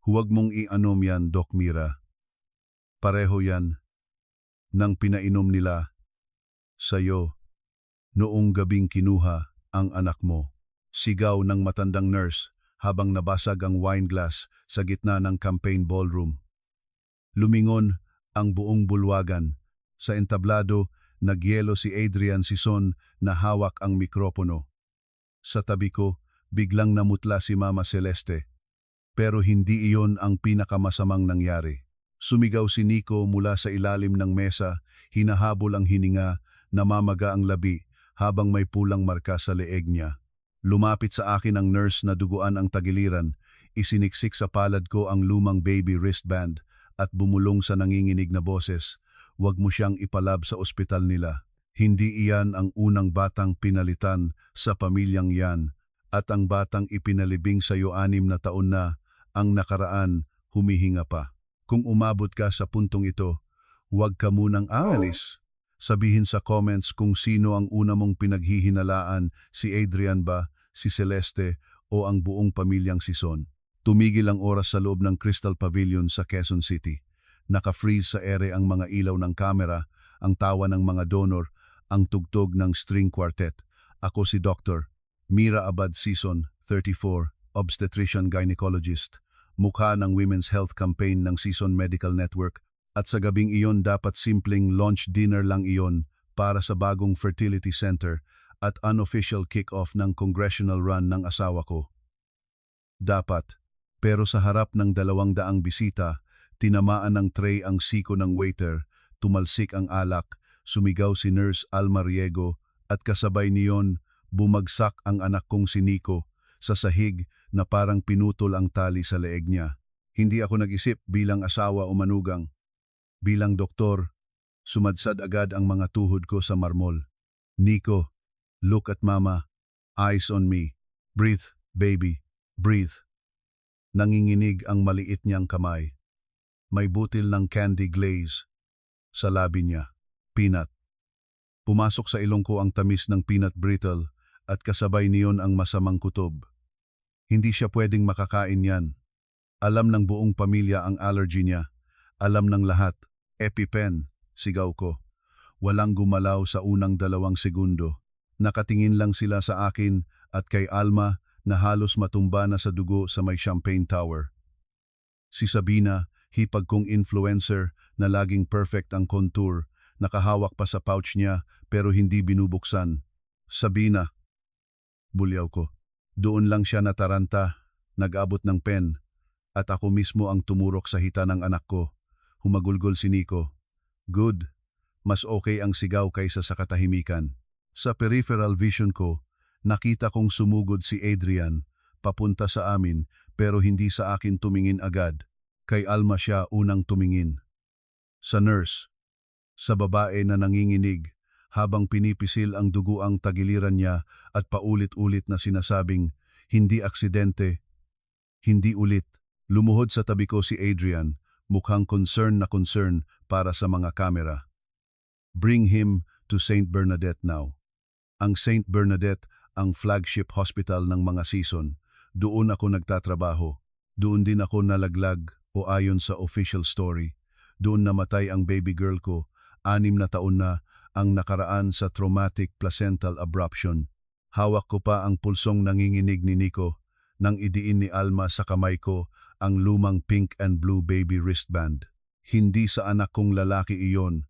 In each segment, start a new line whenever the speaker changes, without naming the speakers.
Huwag mong ianom yan, Doc Mira. Pareho yan nang pinainom nila sa'yo noong gabing kinuha ang anak mo. Sigaw ng matandang nurse habang nabasag ang wine glass sa gitna ng campaign ballroom. Lumingon ang buong bulwagan. Sa entablado, nagyelo si Adrian Sison na hawak ang mikropono. Sa tabi ko, biglang namutla si Mama Celeste. Pero hindi iyon ang pinakamasamang nangyari. Sumigaw si Nico mula sa ilalim ng mesa, hinahabol ang hininga, namamaga ang labi habang may pulang marka sa leeg niya. Lumapit sa akin ang nurse na duguan ang tagiliran, isiniksik sa palad ko ang lumang baby wristband at bumulong sa nanginginig na boses, "Huwag mo siyang ipalab sa ospital nila. Hindi iyan ang unang batang pinalitan sa pamilyang yan at ang batang ipinalibing sa iyo 6 na taon na, ang nakaraan humihinga pa. Kung umabot ka sa puntong ito, huwag ka munang aalis. Sabihin sa comments kung sino ang una mong pinaghihinalaan, si Adrian ba, si Celeste o ang buong pamilyang Sison." Tumigil ang oras sa loob ng Crystal Pavilion sa Quezon City. Naka-freeze sa ere ang mga ilaw ng kamera, ang tawa ng mga donor, ang tugtog ng string quartet. Ako si Dr. Mira Abad Sison, 34, obstetrician gynecologist, mukha ng Women's Health Campaign ng Sison Medical Network, at sa gabing iyon dapat simpleng launch dinner lang iyon para sa bagong fertility center at unofficial kick-off ng congressional run ng asawa ko. Dapat, pero sa harap ng 200 bisita, tinamaan ng tray ang siko ng waiter, tumalsik ang alak, sumigaw si Nurse Alma Riego at kasabay niyon bumagsak ang anak kong si Nico sa sahig na parang pinutol ang tali sa leeg niya. Hindi ako nag-isip bilang asawa o manugang. Bilang doktor, sumadsad agad ang mga tuhod ko sa marmol. "Nico, look at mama. Eyes on me. Breathe, baby. Breathe." Nanginginig ang maliit niyang kamay. May butil ng candy glaze sa labi niya. Peanut. Pumasok sa ilong ko ang tamis ng peanut brittle at kasabay niyon ang masamang kutob. Hindi siya pwedeng makakain yan. Alam ng buong pamilya ang allergy niya. Alam ng lahat. EpiPen, sigaw ko. Walang gumalaw sa unang 2 segundo. Nakatingin lang sila sa akin at kay Alma na halos matumba na sa dugo sa may Champagne Tower. Si Sabina, hipag kong influencer na laging perfect ang contour, nakahawak pa sa pouch niya pero hindi binubuksan. "Sabina," bulyaw ko. Doon lang siya nataranta, nag-abot ng pen, at ako mismo ang tumurok sa hita ng anak ko. Humagulgol si Nico. Good. Mas okay ang sigaw kaysa sa katahimikan. Sa peripheral vision ko, nakita kong sumugod si Adrian, papunta sa amin pero hindi sa akin tumingin agad. Kay Alma siya unang tumingin. Sa nurse. Sa babae na nanginginig habang pinipisil ang duguang tagiliran niya at paulit-ulit na sinasabing, "Hindi aksidente. Hindi ulit." Lumuhod sa tabi ko si Adrian, mukhang concern na concern para sa mga kamera. "Bring him to St. Bernadette now." Ang St. Bernadette ang flagship hospital ng mga Sison. Doon ako nagtatrabaho. Doon din ako nalaglag o ayon sa official story. Doon namatay ang baby girl ko, 6 na taon na, ang nakaraan sa traumatic placental abruption. Hawak ko pa ang pulsong nanginginig ni Nico nang idiin ni Alma sa kamay ko ang lumang pink and blue baby wristband. Hindi sa anak kong lalaki iyon.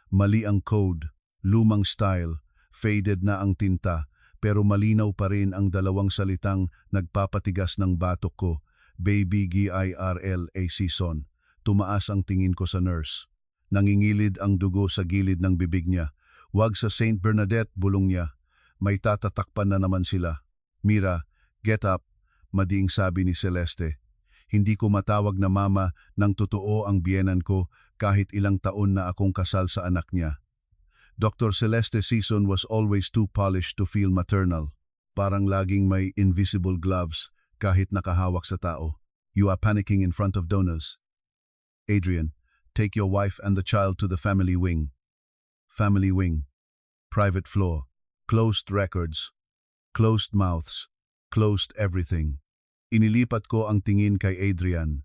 Mali ang code, lumang style, faded na ang tinta, pero malinaw pa rin ang 2 salitang nagpapatigas ng batok ko, "Baby Girl A Sison." Tumaas ang tingin ko sa nurse. Nangingilid ang dugo sa gilid ng bibig niya. "Wag sa St. Bernadette," bulong niya. May tatatakpan na naman sila. "Mira, get up," madiing sabi ni Celeste. Hindi ko matawag na mama nang totoo ang biyenan ko kahit ilang taon na akong kasal sa anak niya. Dr. Celeste Sison was always too polished to feel maternal. Parang laging may invisible gloves kahit nakahawak sa tao. "You are panicking in front of donors. Adrian, take your wife and the child to the family wing." Family wing. Private floor. Closed records. Closed mouths. Closed everything. Inilipat ko ang tingin kay Adrian.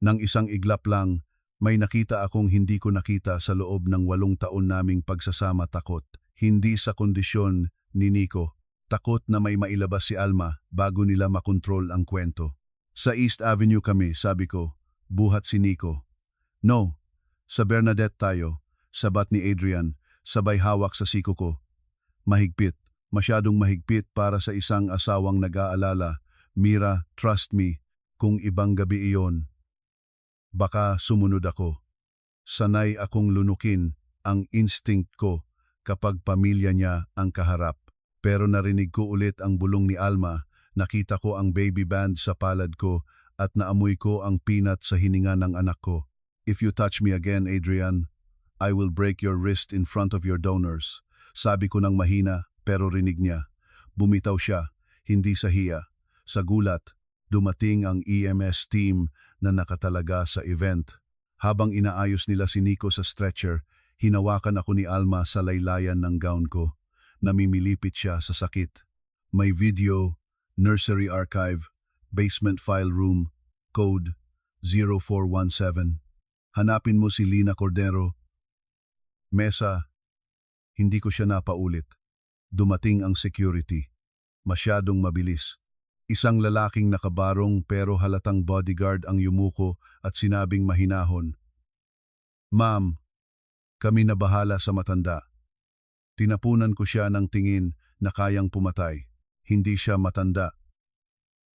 Nang isang iglap lang, may nakita akong hindi ko nakita sa loob ng 8 taon naming pagsasama takot. Hindi sa kondisyon ni Nico. Takot na may mailabas si Alma bago nila makontrol ang kwento. Sa East Avenue kami, sabi ko, buhat si Nico. No, sa Bernadette tayo, sabat ni Adrian, sabay hawak sa siko ko. Mahigpit, masyadong mahigpit para sa isang asawang nag-aalala. Mira, trust me, kung ibang gabi iyon, baka sumunod ako. Sanay akong lunukin ang instinct ko kapag pamilya niya ang kaharap. Pero narinig ko ulit ang bulong ni Alma, nakita ko ang baby band sa palad ko at naamoy ko ang peanut sa hininga ng anak ko. If you touch me again, Adrian, I will break your wrist in front of your donors. Sabi ko ng mahina pero rinig niya. Bumitaw siya, hindi sa hiya. Sa gulat, dumating ang EMS team na nakatalaga sa event. Habang inaayos nila si Nico sa stretcher, hinawakan ako ni Alma sa laylayan ng gown ko. Namimilipit siya sa sakit. May video, nursery archive, basement file room, code 0417. Hanapin mo si Lina Cordero. Mesa, hindi ko siya napaulit. Dumating ang security. Masyadong mabilis. Isang lalaking nakabarong pero halatang bodyguard ang yumuko at sinabing mahinahon, "Ma'am, kami na bahala sa matanda." Tinapunan ko siya ng tingin na kayang pumatay. Hindi siya matanda.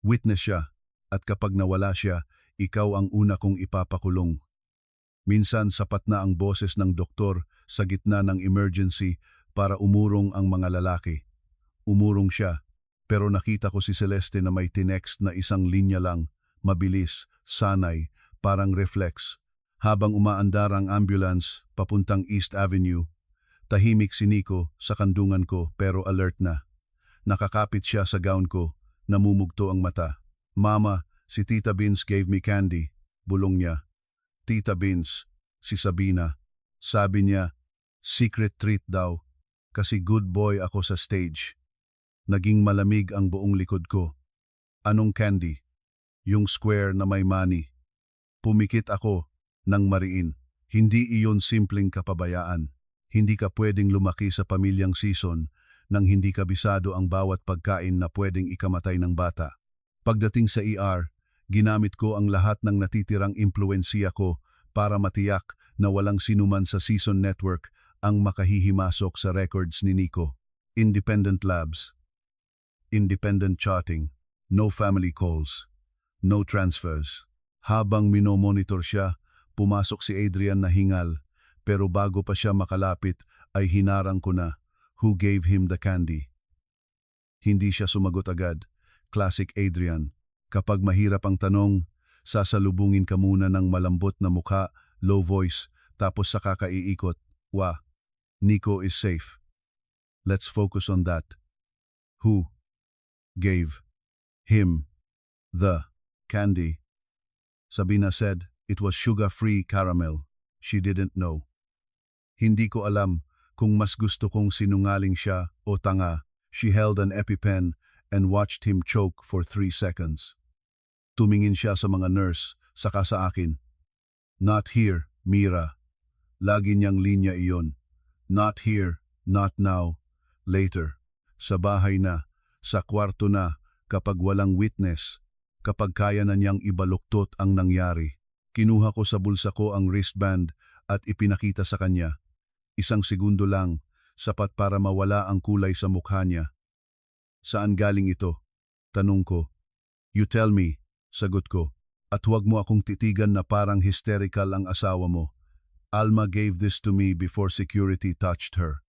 Witness siya, at kapag nawala siya, ikaw ang una kong ipapakulong. Minsan sapat na ang boses ng doktor sa gitna ng emergency para umurong ang mga lalaki. Umurong siya. Pero nakita ko si Celeste na may tinext na isang linya lang, mabilis, sanay, parang reflex. Habang umaandar ang ambulance papuntang East Avenue, tahimik si Nico sa kandungan ko pero alert na. Nakakapit siya sa gown ko, namumugto ang mata. "Mama, si Tita Vince gave me candy," bulong niya. "Tita Vince, si Sabina." Sabi niya, secret treat daw, kasi good boy ako sa stage. Naging malamig ang buong likod ko. "Anong candy?" "Yung square na may money." Pumikit ako ng mariin. Hindi iyon simpleng kapabayaan. Hindi ka pwedeng lumaki sa pamilyang season nang hindi kabisado ang bawat pagkain na pwedeng ikamatay ng bata. Pagdating sa ER, ginamit ko ang lahat ng natitirang impluwensiya ko para matiyak na walang sinuman sa Season Network ang makahihimasok sa records ni Nico. Independent labs. Independent charting, no family calls, no transfers. Habang minomonitor siya, pumasok si Adrian na hingal, pero bago pa siya makalapit ay hinarang ko na, "Who gave him the candy?" Hindi siya sumagot agad. Classic Adrian. Kapag mahirap ang tanong, sasalubungin ka muna ng malambot na mukha, low voice, tapos saka ka iikot. Nico is safe. Let's focus on that. Who gave him the candy? Sabina said it was sugar-free caramel. She didn't know. Hindi ko alam kung mas gusto kong sinungaling siya o tanga. She held an EpiPen and watched him choke for 3 seconds. Tumingin siya sa mga nurse, saka sa akin. "Not here, Mira." Lagi niyang linya iyon. "Not here, not now, later." Sa bahay na, sa kwarto na, kapag walang witness, kapag kaya na niyang ibaluktot ang nangyari. Kinuha ko sa bulsa ko ang wristband at ipinakita sa kanya. 1 segundo lang, sapat para mawala ang kulay sa mukha niya. "Saan galing ito?" tanong ko. "You tell me," sagot ko. "At huwag mo akong titigan na parang hysterical ang asawa mo. Alma gave this to me before security touched her."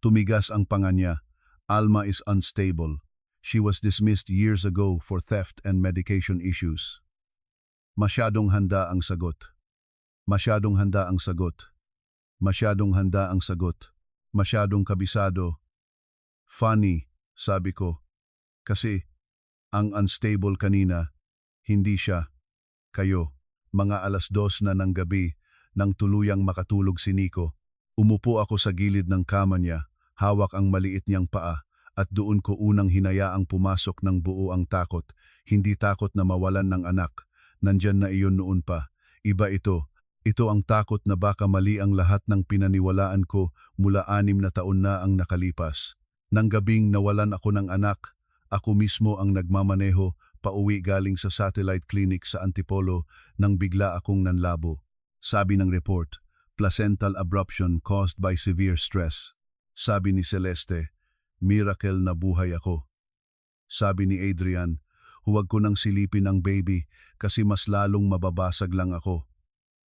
Tumigas ang panga niya. "Alma is unstable. She was dismissed years ago for theft and medication issues." Masyadong handa ang sagot. Masyadong handa ang sagot. Masyadong handa ang sagot. Masyadong kabisado. "Funny," sabi ko. Kasi ang unstable kanina, hindi siya. Kayo, mga 2:00 na ng gabi, nang tuluyang makatulog si Nico. Umupo ako sa gilid ng kama niya, hawak ang maliit niyang paa, at doon ko unang hinayaang pumasok ng buo ang takot. Hindi takot na mawalan ng anak, nandyan na iyon noon pa. Iba ito. Ito ang takot na baka mali ang lahat ng pinaniwalaan ko mula 6 na taon na ang nakalipas. Nang gabing nawalan ako ng anak, ako mismo ang nagmamaneho pauwi galing sa satellite clinic sa Antipolo nang bigla akong nanlabo. Sabi ng report, placental abruption caused by severe stress. Sabi ni Celeste, miracle na buhay ako. Sabi ni Adrian, huwag ko nang silipin ang baby kasi mas lalong mababasag lang ako.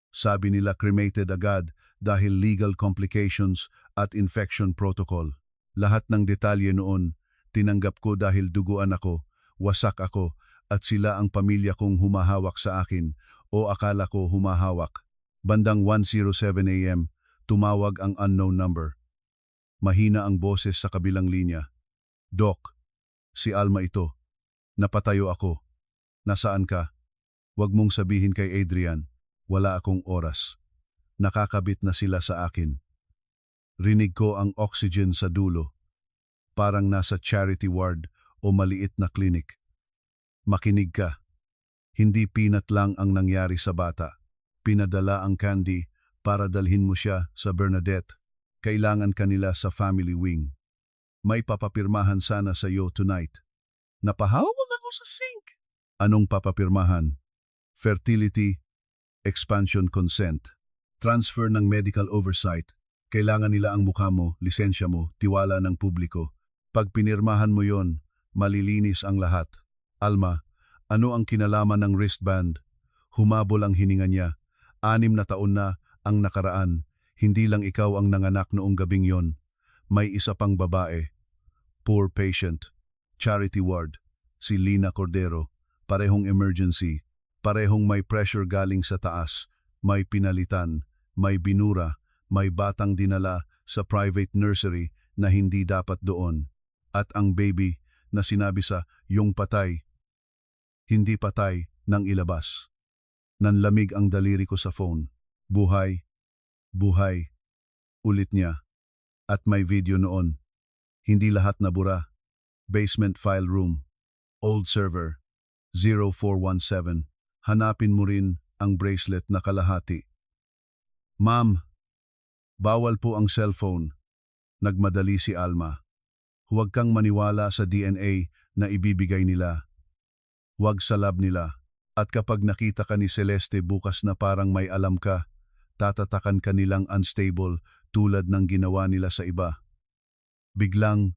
Sabi nila cremated agad dahil legal complications at infection protocol. Lahat ng detalye noon, tinanggap ko dahil duguan ako, wasak ako, at sila ang pamilya kong humahawak sa akin o akala ko humahawak. Bandang 1:07 a.m., tumawag ang unknown number. Mahina ang boses sa kabilang linya. Doc, si Alma ito. Napatayo ako. Nasaan ka? Huwag mong sabihin kay Adrian. Wala akong oras. Nakakabit na sila sa akin. Rinig ko ang oxygen sa dulo. Parang nasa charity ward o maliit na clinic. Makinig ka. Hindi peanut lang ang nangyari sa bata. Pinadala ang candy para dalhin mo siya sa Bernadette. Kailangan kanila sa family wing. May papapirmahan sana sa iyo tonight. Napahawag ako sa sink. Anong papapirmahan? Fertility, expansion consent, transfer ng medical oversight. Kailangan nila ang mukha mo, lisensya mo, tiwala ng publiko. Pag pinirmahan mo yon, malilinis ang lahat. Alma, ano ang kinalaman ng wristband? Humabol ang hininga niya. 6 na taon na ang nakaraan. Hindi lang ikaw ang nanganak noong gabing yon. May isa pang babae. Poor patient. Charity ward. Si Lina Cordero. Parehong emergency. Parehong may pressure galing sa taas. May pinalitan. May binura. May batang dinala sa private nursery na hindi dapat doon. At ang baby na sinabi sa yung patay. Hindi patay nang ilabas. Nanlamig ang daliri ko sa phone. Buhay. Buhay. Ulit niya. At may video noon. Hindi lahat nabura. Basement file room. Old server. 0417. Hanapin mo rin ang bracelet na kalahati. Ma'am, bawal po ang cellphone. Nagmadali si Alma. Huwag kang maniwala sa DNA na ibibigay nila. Huwag sa lab nila. At kapag nakita ka ni Celeste bukas na parang may alam ka, tatatakan ka nilang unstable tulad ng ginawa nila sa iba. Biglang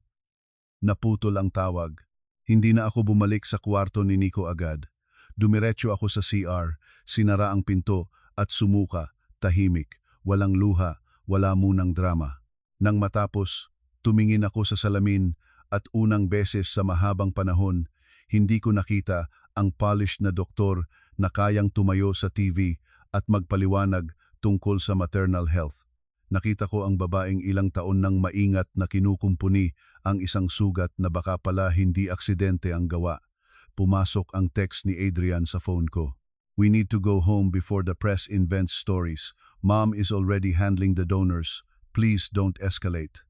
naputol ang tawag. Hindi na ako bumalik sa kwarto ni Nico agad. Dumiretso ako sa CR, sinara ang pinto at sumuka, tahimik, walang luha, wala munang drama. Nang matapos, tumingin ako sa salamin at unang beses sa mahabang panahon, hindi ko nakita ang polished na doktor na kayang tumayo sa TV at magpaliwanag tungkol sa maternal health. Nakita ko ang babaeng ilang taon nang maingat na kinukumpuni ang isang sugat na baka pala hindi aksidente ang gawa. Pumasok ang text ni Adrian sa phone ko. We need to go home before the press invents stories. Mom is already handling the donors. Please don't escalate.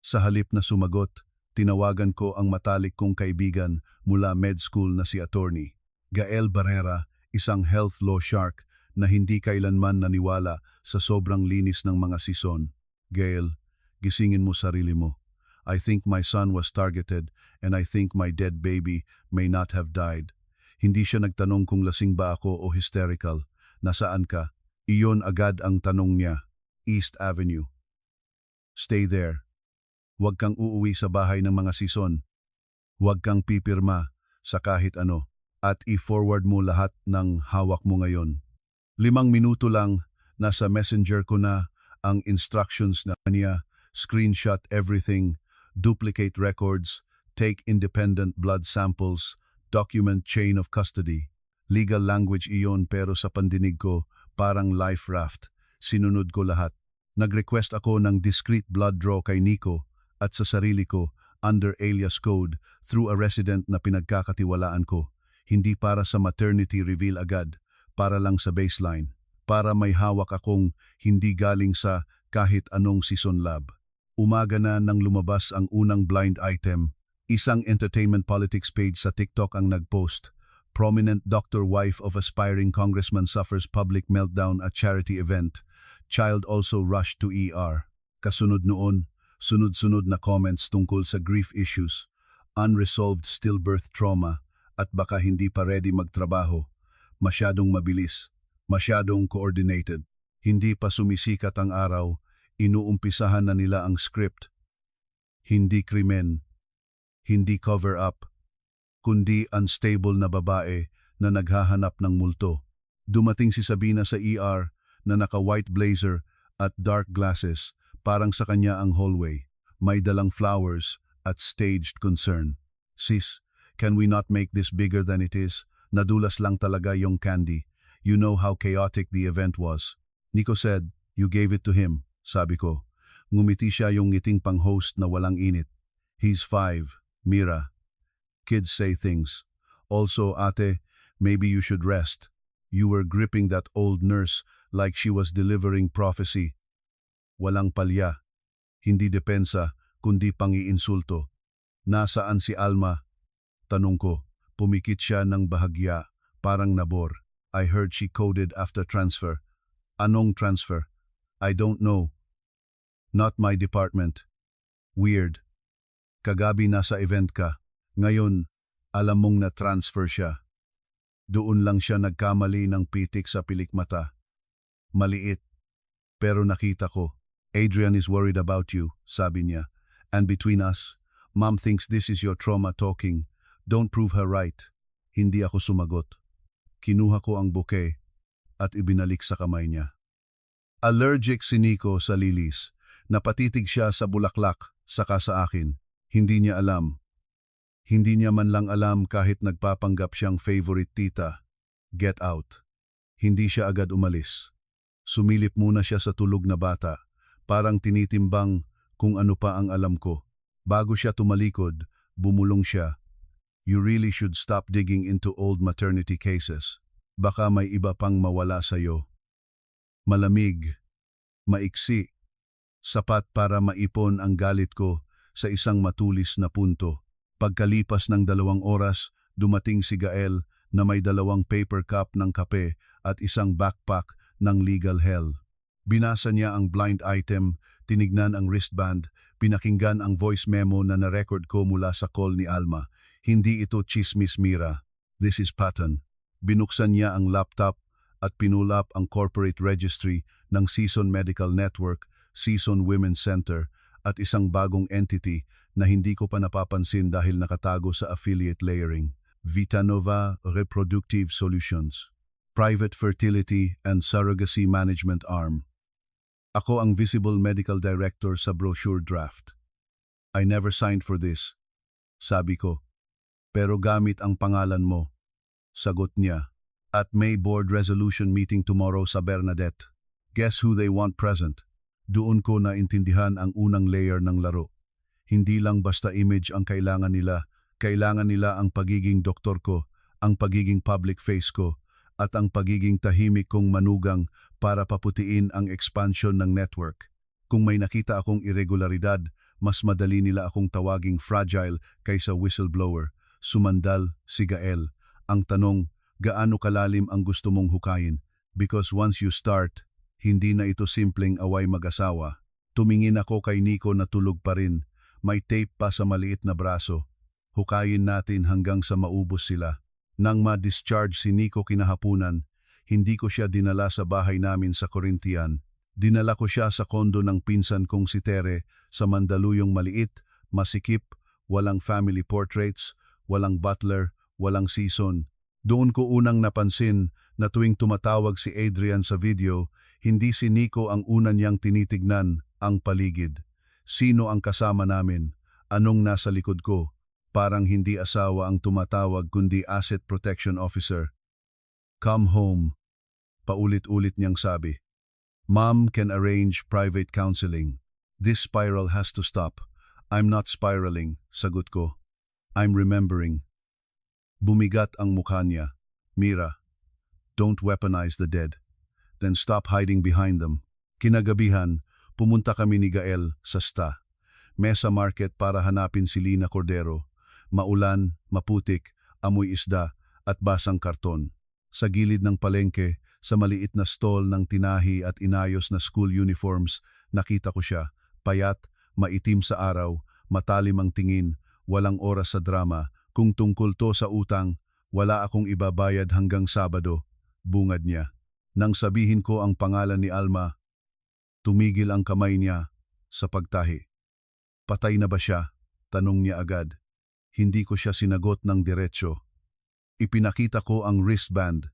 Sa halip na sumagot, tinawagan ko ang matalik kong kaibigan mula med school na si Attorney Gael Barrera, isang health law shark na hindi kailanman naniwala sa sobrang linis ng mga sison. Gael, gisingin mo sarili mo. I think my son was targeted and I think my dead baby may not have died. Hindi siya nagtanong kung lasing ba ako o hysterical. Nasaan ka? Iyon agad ang tanong niya. East Avenue. Stay there. Huwag kang uuwi sa bahay ng mga sison. Huwag kang pipirma sa kahit ano. At i-forward mo lahat ng hawak mo ngayon. 5 minuto lang, nasa messenger ko na ang instructions na niya, screenshot everything, duplicate records, take independent blood samples, document chain of custody. Legal language iyon pero sa pandinig ko, parang life raft. Sinunod ko lahat. Nag-request ako ng discreet blood draw kay Nico at sa sarili ko under alias code through a resident na pinagkakatiwalaan ko. Hindi para sa maternity reveal agad. Para lang sa baseline, para may hawak akong hindi galing sa kahit anong season lab. Umaga na nang lumabas ang unang blind item, isang entertainment politics page sa TikTok ang nagpost. Prominent doctor wife of aspiring congressman suffers public meltdown at charity event. Child also rushed to ER. Kasunod noon, sunod-sunod na comments tungkol sa grief issues, unresolved stillbirth trauma, at baka hindi pa ready magtrabaho. Masyadong mabilis, masyadong coordinated. Hindi pa sumisikat ang araw, inuumpisahan na nila ang script. Hindi krimen, hindi cover-up, kundi unstable na babae na naghahanap ng multo. Dumating si Sabina sa ER na naka-white blazer at dark glasses, parang sa kanya ang hallway. May dalang flowers at staged concern. Sis, can we not make this bigger than it is? Nadulas lang talaga yung candy. You know how chaotic the event was. Nico said, you gave it to him, sabi ko. Ngumiti siya yung ngiting pang-host na walang init. He's 5, Mira. Kids say things. Also, ate, maybe you should rest. You were gripping that old nurse like she was delivering prophecy. Walang palya. Hindi depensa, kundi pangiinsulto. Nasaan si Alma? Tanong ko. Pumikit siya ng bahagya, parang nabor. I heard she coded after transfer. Anong transfer? I don't know. Not my department. Weird. Kagabi nasa event ka. Ngayon, alam mong na-transfer siya. Doon lang siya nagkamali ng pitik sa pilikmata. Maliit. Pero nakita ko. Adrian is worried about you, sabi niya. And between us, Mom thinks this is your trauma talking. Don't prove her right. Hindi ako sumagot. Kinuha ko ang bouquet at ibinalik sa kamay niya. Allergic si Nico sa lilis. Napatitig siya sa bulaklak, saka sa akin. Hindi niya alam. Hindi niya man lang alam kahit nagpapanggap siyang favorite tita. Get out. Hindi siya agad umalis. Sumilip muna siya sa tulog na bata, parang tinitimbang kung ano pa ang alam ko. Bago siya tumalikod, bumulong siya. You really should stop digging into old maternity cases. Baka may iba pang mawala sa'yo. Malamig, maiksi, sapat para maipon ang galit ko sa isang matulis na punto. Pagkalipas ng 2 oras, dumating si Gael na may 2 paper cup ng kape at isang backpack ng legal hell. Binasa niya ang blind item, tinignan ang wristband, pinakinggan ang voice memo na na-record ko mula sa call ni Alma. Hindi ito chismis, Mira. This is pattern. Binuksan niya ang laptop at pinulap ang corporate registry ng Season Medical Network, Season Women's Center at isang bagong entity na hindi ko pa napapansin dahil nakatago sa affiliate layering. Vitanova Reproductive Solutions, Private Fertility and Surrogacy Management Arm. Ako ang visible medical director sa brochure draft. I never signed for this, sabi ko. Pero gamit ang pangalan mo, sagot niya. At may board resolution meeting tomorrow sa Bernadette. Guess who they want present? Doon ko naintindihan ang unang layer ng laro. Hindi lang basta image ang kailangan nila ang pagiging doktor ko, ang pagiging public face ko, at ang pagiging tahimik kong manugang para paputiin ang expansion ng network. Kung may nakita akong irregularidad, mas madali nila akong tawaging fragile kaysa whistleblower. Sumandal si Gael. Ang tanong, gaano kalalim ang gusto mong hukayin? Because once you start, hindi na ito simpleng away mag-asawa. Tumingin ako kay Nico na tulog pa rin. May tape pa sa maliit na braso. Hukayin natin hanggang sa maubos sila. Nang ma-discharge si Nico kinahapunan, hindi ko siya dinala sa bahay namin sa Corinthian. Dinala ko siya sa kondo ng pinsan kong si Tere sa Mandaluyong maliit, masikip, walang family portraits, walang butler, walang season. Doon ko unang napansin na tuwing tumatawag si Adrian sa video, hindi si Nico ang una niyang tinitignan, ang paligid. Sino ang kasama namin? Anong nasa likod ko? Parang hindi asawa ang tumatawag kundi asset protection officer. Come home. Paulit-ulit niyang sabi. Mom can arrange private counseling. This spiral has to stop. I'm not spiraling, sagot ko. I'm remembering. Bumigat ang mukha niya. Mira, don't weaponize the dead. Then stop hiding behind them. Kinagabihan, pumunta kami ni Gael sa STA. Mesa Market para hanapin si Lina Cordero. Maulan, maputik, amoy isda, at basang karton. Sa gilid ng palengke, sa maliit na stall ng tinahi at inayos na school uniforms, nakita ko siya, payat, maitim sa araw, matalim ang tingin, walang oras sa drama. Kung tungkol to sa utang, wala akong ibabayad hanggang Sabado, bungad niya. Nang sabihin ko ang pangalan ni Alma, tumigil ang kamay niya sa pagtahi. Patay na ba siya? Tanong niya agad. Hindi ko siya sinagot ng diretsyo. Ipinakita ko ang wristband.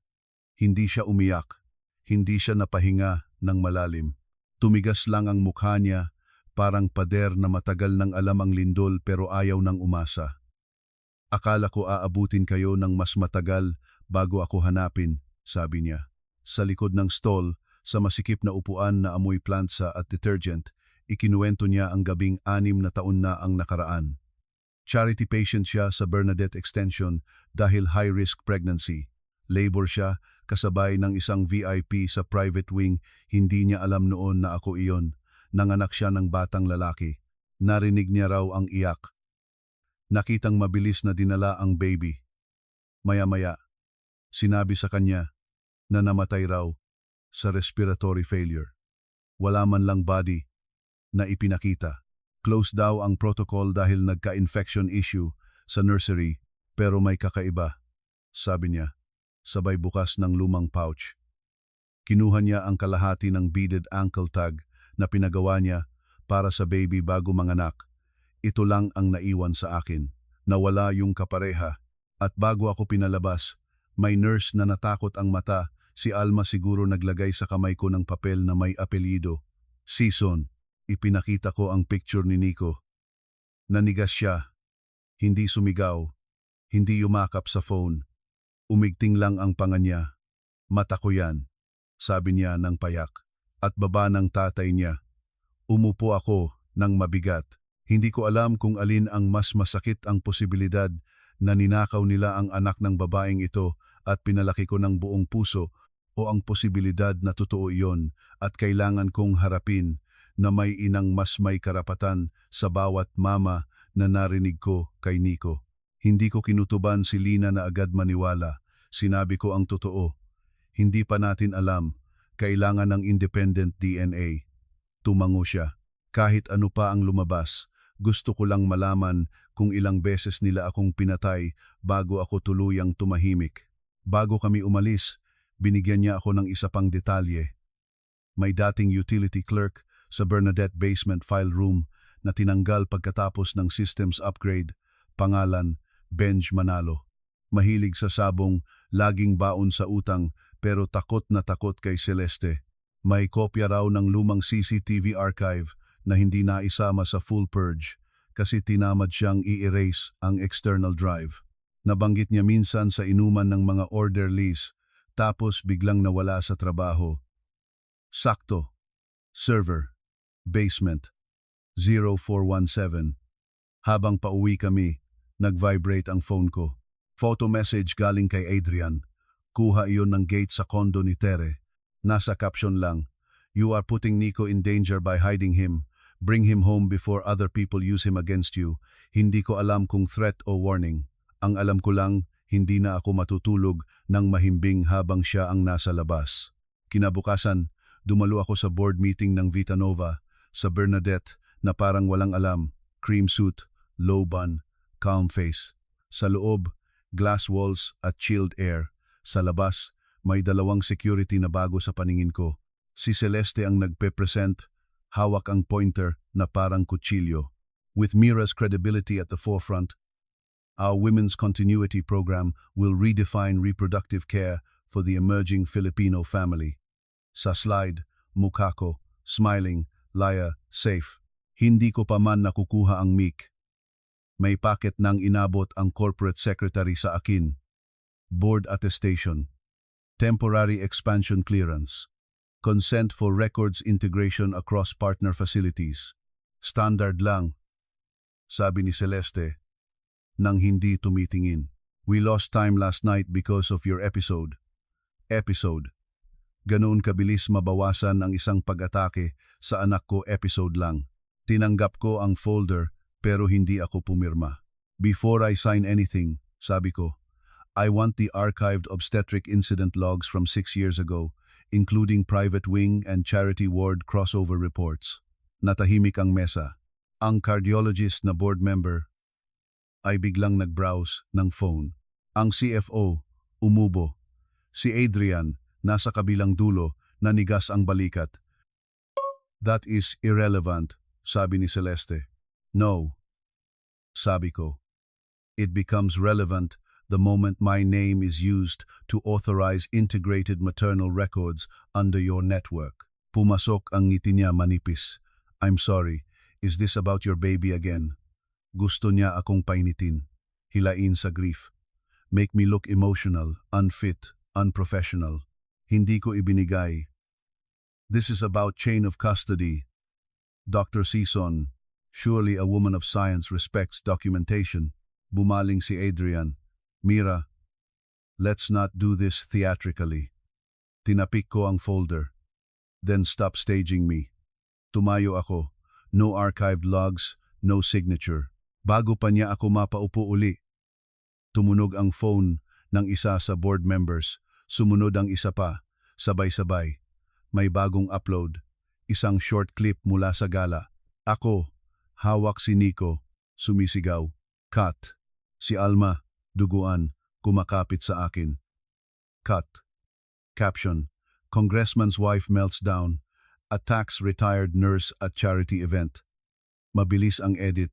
Hindi siya umiyak. Hindi siya napahinga ng malalim. Tumigas lang ang mukha niya, parang pader na matagal nang alam ang lindol pero ayaw nang umasa. Akala ko aabutin kayo ng mas matagal bago ako hanapin, sabi niya. Sa likod ng stall, sa masikip na upuan na amoy plantsa at detergent, ikinuwento niya ang gabing 6 na taon na ang nakaraan. Charity patient siya sa Bernadette Extension dahil high-risk pregnancy. Labor siya, kasabay ng isang VIP sa private wing, hindi niya alam noon na ako iyon. Nanganak siya ng batang lalaki. Narinig niya raw ang iyak. Nakitang mabilis na dinala ang baby. Maya-maya, sinabi sa kanya na namatay raw sa respiratory failure. Wala man lang body na ipinakita. Close daw ang protocol dahil nagka-infection issue sa nursery, pero may kakaiba, sabi niya, sabay bukas ng lumang pouch. Kinuha niya ang kalahati ng beaded ankle tag na pinagawa niya para sa baby bago manganak. Ito lang ang naiwan sa akin. Nawala yung kapareha. At bago ako pinalabas, may nurse na natakot ang mata. Si Alma siguro naglagay sa kamay ko ng papel na may apelyido. Season. Ipinakita ko ang picture ni Nico. Nanigas siya. Hindi sumigaw. Hindi yumakap sa phone. Umigting lang ang panga niya. Mata ko yan, sabi niya ng payak. At baba ng tatay niya. Umupo ako ng mabigat. Hindi ko alam kung alin ang mas masakit, ang posibilidad na ninakaw nila ang anak ng babaeng ito at pinalaki ko ng buong puso, o ang posibilidad na totoo iyon at kailangan kong harapin na may inang mas may karapatan sa bawat mama na narinig ko kay Nico. Hindi ko kinutuban si Lina na agad maniwala. Sinabi ko ang totoo. Hindi pa natin alam. Kailangan ng independent DNA. Tumango siya. Kahit ano pa ang lumabas, gusto ko lang malaman kung ilang beses nila akong pinatay bago ako tuluyang tumahimik. Bago kami umalis, binigyan niya ako ng isa pang detalye. May dating utility clerk sa Bernadette basement file room na tinanggal pagkatapos ng systems upgrade, pangalan Benj Manalo. Mahilig sa sabong, laging baon sa utang, pero takot na takot kay Celeste. May kopya raw ng lumang CCTV archive na hindi naisama sa full purge kasi tinamad siyang i-erase ang external drive. Nabanggit niya minsan sa inuman ng mga orderlies, tapos biglang nawala sa trabaho. Sakto. Server. Basement. 0417. Habang pauwi kami, nag-vibrate ang phone ko. Photo message galing kay Adrian. Kuha iyon ng gate sa condo ni Tere. Nasa caption lang, "You are putting Nico in danger by hiding him. Bring him home before other people use him against you." Hindi ko alam kung threat o warning. Ang alam ko lang, hindi na ako matutulog ng mahimbing habang siya ang nasa labas. Kinabukasan, dumalo ako sa board meeting ng Vita Nova, sa Bernadette na parang walang alam, cream suit, low bun, calm face. Sa loob, glass walls at chilled air. Sa labas, may 2 security na bago sa paningin ko. Si Celeste ang nagpe-present, hawak ang pointer na parang kutsilyo. With Mira's credibility at the forefront, our Women's Continuity Program will redefine reproductive care for the emerging Filipino family. Sa slide, mukha ko, smiling, Laya, safe. Hindi ko pa man nakukuha ang mic. May packet nang inabot ang corporate secretary sa akin. Board attestation. Temporary expansion clearance. Consent for records integration across partner facilities. Standard lang, sabi ni Celeste, nang hindi tumitingin. We lost time last night because of your episode. Episode. Ganoon kabilis mabawasan ang isang pag-atake sa anak ko, episode lang. Tinanggap ko ang folder pero hindi ako pumirma. Before I sign anything, sabi ko, I want the archived obstetric incident logs from 6 years ago, including private wing and charity ward crossover reports. Natahimik ang mesa. Ang cardiologist na board member ay biglang nag-browse ng phone. Ang CFO, umubo. Si Adrian, nasa kabilang dulo, nanigas ang balikat. That is irrelevant, sabi ni Celeste. No, sabi ko. It becomes relevant the moment my name is used to authorize integrated maternal records under your network. Pumasok ang ngiti niya manipis. I'm sorry, is this about your baby again? Gusto niya akong painitin, hilain sa grief. Make me look emotional, unfit, unprofessional. Hindi ko ibinigay. This is about chain of custody. Dr. Sison, surely a woman of science respects documentation. Bumaling si Adrian. Mira, let's not do this theatrically. Tinapik ko ang folder. Then stop staging me. Tumayo ako. No archived logs, no signature. Bago pa niya ako mapaupo uli. Tumunog ang phone ng isa sa board members. Sumunod ang isa pa. Sabay-sabay. May bagong upload. Isang short clip mula sa gala. Ako, hawak si Nico, sumisigaw. Cut. Si Alma, duguan, kumakapit sa akin. Cut. Caption. Congressman's wife melts down. Attacks retired nurse at charity event. Mabilis ang edit.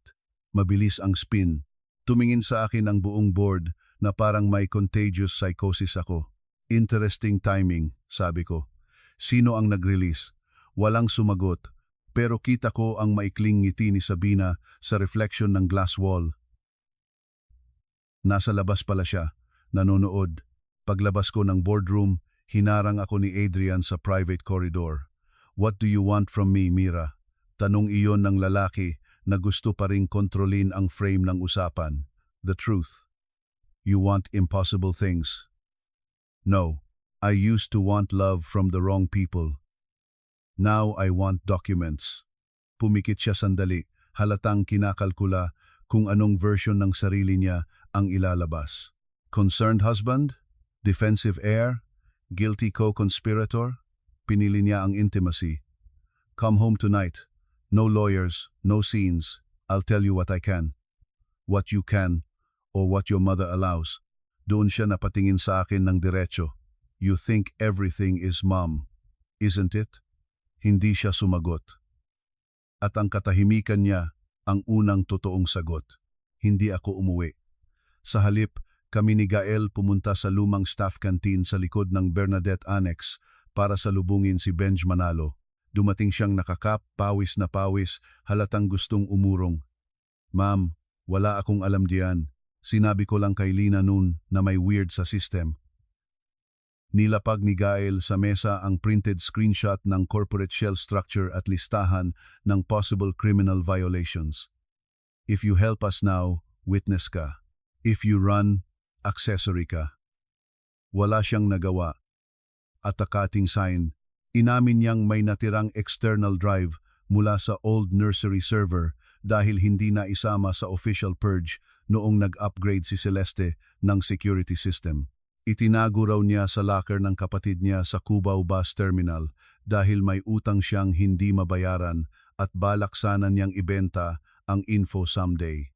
Mabilis ang spin. Tumingin sa akin ang buong board na parang may contagious psychosis ako. Interesting timing, sabi ko. Sino ang nag-release? Walang sumagot, pero kita ko ang maikling ngiti ni Sabina sa reflection ng glass wall. Nasa labas pala siya, nanonood. Paglabas ko ng boardroom, hinarang ako ni Adrian sa private corridor. What do you want from me, Mira? Tanong iyon ng lalaki na gusto pa ring kontrolin ang frame ng usapan. The truth. You want impossible things. No. I used to want love from the wrong people. Now I want documents. Pumikit siya sandali, halatang kinakalkula kung anong version ng sarili niya ang ilalabas. Concerned husband? Defensive heir? Guilty co-conspirator? Pinili niya ang intimacy. Come home tonight. No lawyers, no scenes. I'll tell you what I can. What you can, or what your mother allows. Doon siya napatingin sa akin ng diretso. You think everything is mom, isn't it? Hindi siya sumagot. At ang katahimikan niya ang unang totoong sagot. Hindi ako umuwi. Sa halip, kami ni Gael pumunta sa lumang staff canteen sa likod ng Bernadette Annex para salubungin si Benj Manalo. Dumating siyang nakakap, pawis na pawis, halatang gustong umurong. Ma'am, wala akong alam diyan. Sinabi ko lang kay Lina noon na may weird sa system. Nilapag ni Gael sa mesa ang printed screenshot ng corporate shell structure at listahan ng possible criminal violations. If you help us now, witness ka. If you run, accessory ka. Wala siyang nagawa. At akating sign, inamin niyang may natirang external drive mula sa old nursery server dahil hindi na isama sa official purge noong nag-upgrade si Celeste ng security system. Itinago raw niya sa locker ng kapatid niya sa Cubao Bus Terminal dahil may utang siyang hindi mabayaran at balak sana niyang ibenta ang info someday.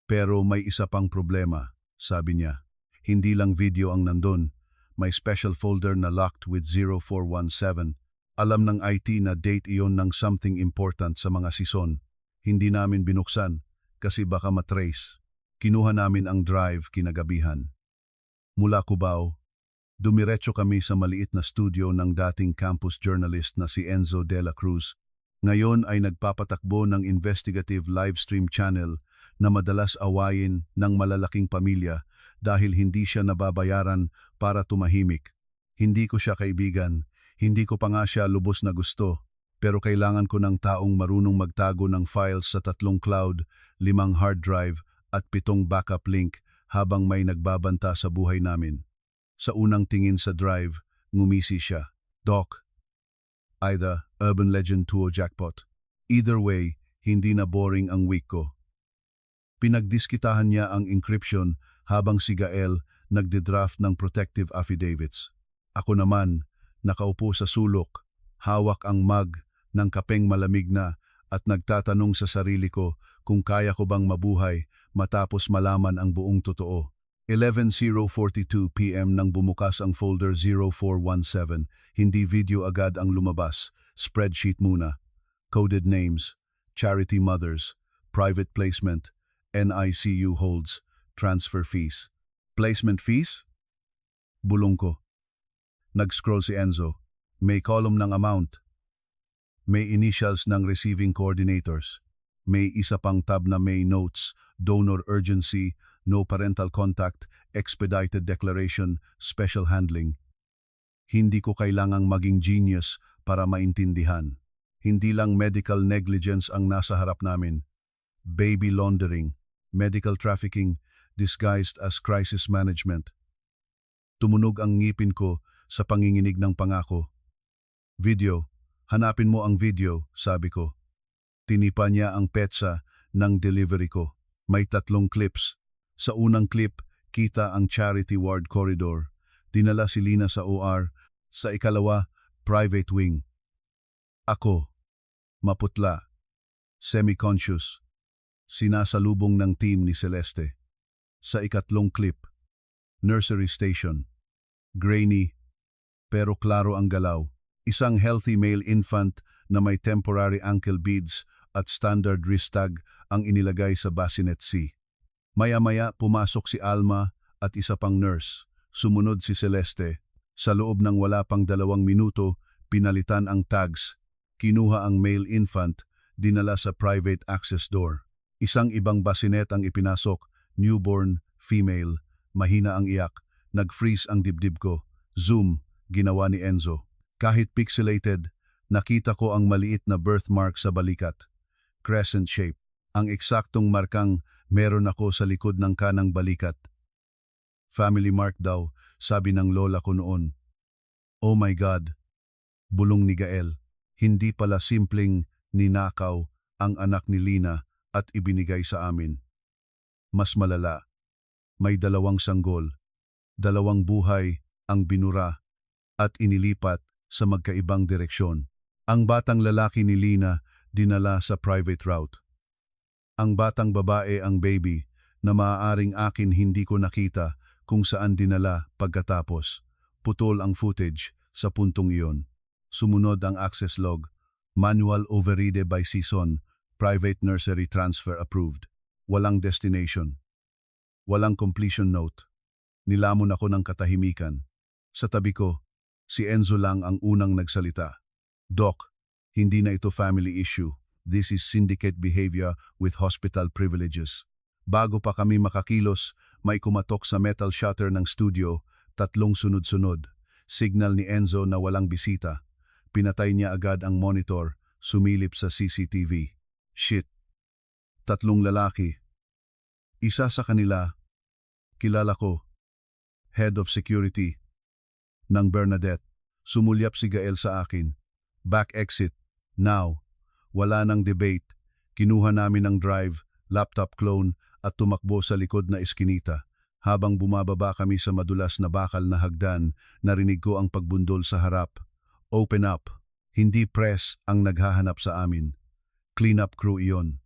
Pero may isa pang problema, sabi niya. Hindi lang video ang nandun, may special folder na locked with 0417. Alam ng IT na date iyon ng something important sa mga sison. Hindi namin binuksan kasi baka matrace. Kinuha namin ang drive kinagabihan. Mula Cubao, dumiretso kami sa maliit na studio ng dating campus journalist na si Enzo de la Cruz. Ngayon ay nagpapatakbo ng investigative livestream channel na madalas awayin ng malalaking pamilya dahil hindi siya nababayaran para tumahimik. Hindi ko siya kaibigan, hindi ko pa nga siya lubos na gusto, pero kailangan ko ng taong marunong magtago ng files sa 3 cloud, 5 hard drive at 7 backup link habang may nagbabanta sa buhay namin. Sa unang tingin sa drive, ngumisi siya. Doc, either urban legend to o jackpot. Either way, hindi na boring ang week ko. Pinagdiskitahan niya ang encryption habang si Gael nagdidraft ng protective affidavits. Ako naman, nakaupo sa sulok, hawak ang mug ng kapeng malamig na at nagtatanong sa sarili ko kung kaya ko bang mabuhay matapos malaman ang buong totoo. 11:42 p.m. nang bumukas ang folder 0417, hindi video agad ang lumabas, spreadsheet muna. Coded names, charity mothers, private placement, NICU holds, transfer fees. Placement fees? Bulong ko. Nag-scroll si Enzo. May column ng amount. May initials ng receiving coordinators. May isa pang tab na may notes, donor urgency, no parental contact, expedited declaration, special handling. Hindi ko kailangang maging genius para maintindihan. Hindi lang medical negligence ang nasa harap namin. Baby laundering, medical trafficking, disguised as crisis management. Tumunog ang ngipin ko sa panginginig ng pangako. Video, hanapin mo ang video, sabi ko. Tinipa niya ang petsa ng delivery ko. May 3 clips. Sa unang clip, kita ang charity ward corridor. Dinala si Lina sa OR. Sa ikalawa, private wing. Ako, maputla, semi-conscious, sinasalubong ng team ni Celeste. Sa ikatlong clip, nursery station. Grainy, pero klaro ang galaw. Isang healthy male infant na may temporary ankle beads at standard wrist tag ang inilagay sa bassinet C. Maya-maya pumasok si Alma at isa pang nurse. Sumunod si Celeste. Sa loob ng wala pang 2 minuto, pinalitan ang tags. Kinuha ang male infant, dinala sa private access door. Isang ibang bassinet ang ipinasok, newborn, female. Mahina ang iyak. Nag-freeze ang dibdib ko. Zoom, ginawa ni Enzo. Kahit pixelated, nakita ko ang maliit na birthmark sa balikat. Crescent shape. Ang eksaktong markang meron ako sa likod ng kanang balikat. Family mark daw, sabi ng lola ko noon. Oh my God! Bulong ni Gael. Hindi pala simpleng ninakaw ang anak ni Lina at ibinigay sa amin. Mas malala, may 2 sanggol, 2 buhay ang binura at inilipat sa magkaibang direksyon. Ang batang lalaki ni Lina dinala sa private route. Ang batang babae ang baby na maaaring akin hindi ko nakita kung saan dinala pagkatapos. Putol ang footage sa puntong iyon. Sumunod ang access log, manual override by season, private nursery transfer approved. Walang destination. Walang completion note. Nilamon ako ng katahimikan. Sa tabi ko, si Enzo lang ang unang nagsalita. Doc, hindi na ito family issue. This is syndicate behavior with hospital privileges. Bago pa kami makakilos, may kumatok sa metal shutter ng studio, 3 sunod-sunod. Signal ni Enzo na walang bisita. Pinatay niya agad ang monitor, sumilip sa CCTV. Shit. 3 lalaki. Isa sa kanila, kilala ko, head of security, ng Bernadette. Sumulyap si Gael sa akin. Back exit. Now. Wala nang debate. Kinuha namin ang drive, laptop clone at tumakbo sa likod na eskinita. Habang bumababa kami sa madulas na bakal na hagdan, narinig ko ang pagbundol sa harap. Open up. Hindi press ang naghahanap sa amin. Cleanup crew iyon.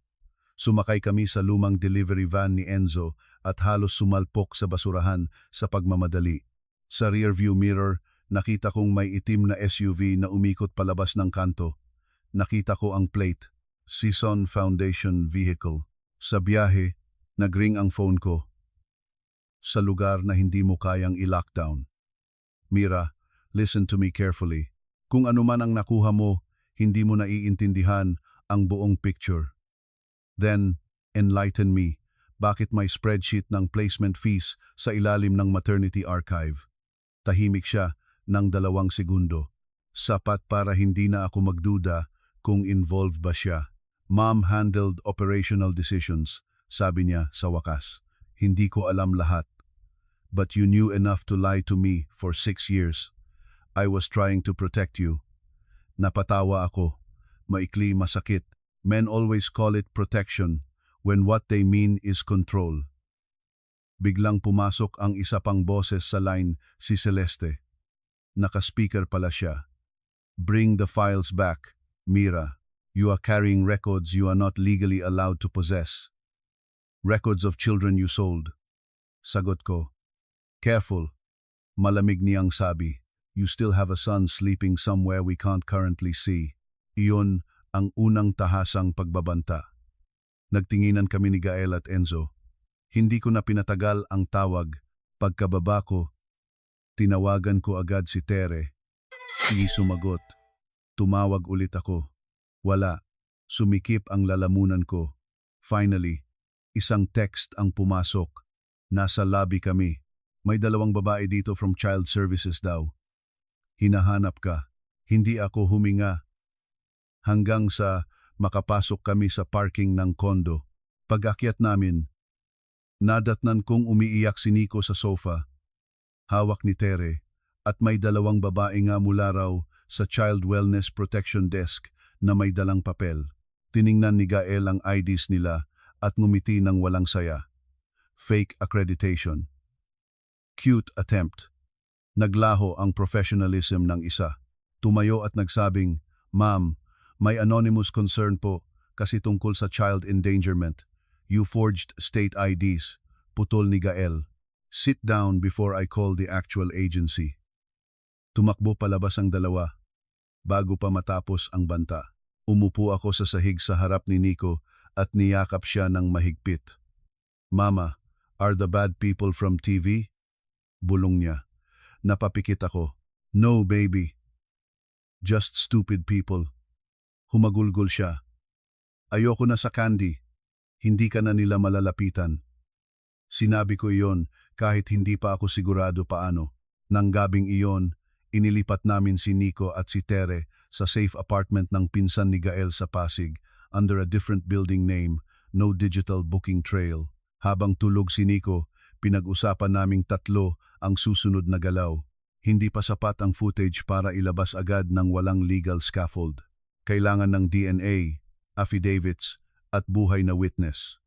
Sumakay kami sa lumang delivery van ni Enzo at halos sumalpok sa basurahan sa pagmamadali. Sa rearview mirror, nakita kong may itim na SUV na umikot palabas ng kanto. Nakita ko ang plate, Season Foundation Vehicle. Sa biyahe, nagring ang phone ko. Sa lugar na hindi mo kayang i-lockdown. Mira, listen to me carefully. Kung ano man ang nakuha mo, hindi mo naiintindihan ang buong picture. Then, enlighten me. Bakit may spreadsheet ng placement fees sa ilalim ng maternity archive? Tahimik siya ng 2 segundo. Sapat para hindi na ako magduda kung involved ba siya. Mom handled operational decisions, sabi niya sa wakas. Hindi ko alam lahat. But you knew enough to lie to me for 6 years. I was trying to protect you. Napatawa ako. Maikli, masakit. Men always call it protection when what they mean is control. Biglang pumasok ang isa pang boses sa line, si Celeste. Naka-speaker pala siya. Bring the files back, Mira. You are carrying records you are not legally allowed to possess. Records of children you sold. Sagot ko. Careful. Malamig niyang sabi. You still have a son sleeping somewhere we can't currently see. Iyon ang unang tahasang pagbabanta. Nagtinginan kami ni Gael at Enzo. Hindi ko na pinatagal ang tawag. Pagkababa ko, tinawagan ko agad si Tere. Hindi sumagot. Tumawag ulit ako. Wala. Sumikip ang lalamunan ko. Finally, isang text ang pumasok. Nasa lobby kami. May 2 babae dito from Child Services daw. Hinahanap ka. Hindi ako huminga. Hanggang sa makapasok kami sa parking ng kondo. Pag-akyat namin, nadatnan kong umiiyak si Nico sa sofa. Hawak ni Tere, at may 2 babae nga mula raw sa Child Wellness Protection Desk na may dalang papel. Tiningnan ni Gael ang IDs nila at ngumiti ng walang saya. Fake accreditation. Cute attempt. Naglaho ang professionalism ng isa. Tumayo at nagsabing, Ma'am, may anonymous concern po kasi tungkol sa child endangerment. You forged state IDs. Putol ni Gael. Sit down before I call the actual agency. Tumakbo palabas ang 2. Bago pa matapos ang banta, umupo ako sa sahig sa harap ni Nico at niyakap siya ng mahigpit. Mama, are the bad people from TV? Bulong niya. Napapikit ako. No, baby. Just stupid people. Humagulgol siya. Ayoko na sa candy. Hindi ka na nila malalapitan. Sinabi ko iyon kahit hindi pa ako sigurado paano. Nang gabing iyon, inilipat namin si Nico at si Tere sa safe apartment ng pinsan ni Gael sa Pasig under a different building name, no digital booking trail. Habang tulog si Nico, pinag-usapan naming 3 ang susunod na galaw. Hindi pa sapat ang footage para ilabas agad ng walang legal scaffold. Kailangan ng DNA, affidavits, at buhay na witness.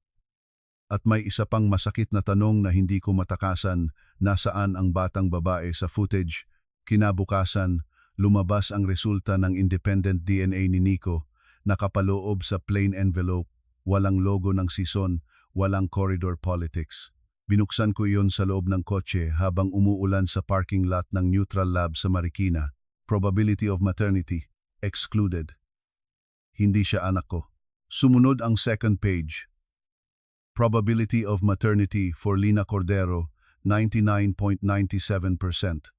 At may isa pang masakit na tanong na hindi ko matakasan, nasaan ang batang babae sa footage. Kinabukasan, lumabas ang resulta ng independent DNA ni Nico, nakapaloob sa plain envelope, walang logo ng season, walang corridor politics. Binuksan ko iyon sa loob ng kotse habang umuulan sa parking lot ng Neutral Lab sa Marikina. Probability of maternity, excluded. Hindi siya anak ko. Sumunod ang second page. Probability of maternity for Lina Cordero, 99.97%.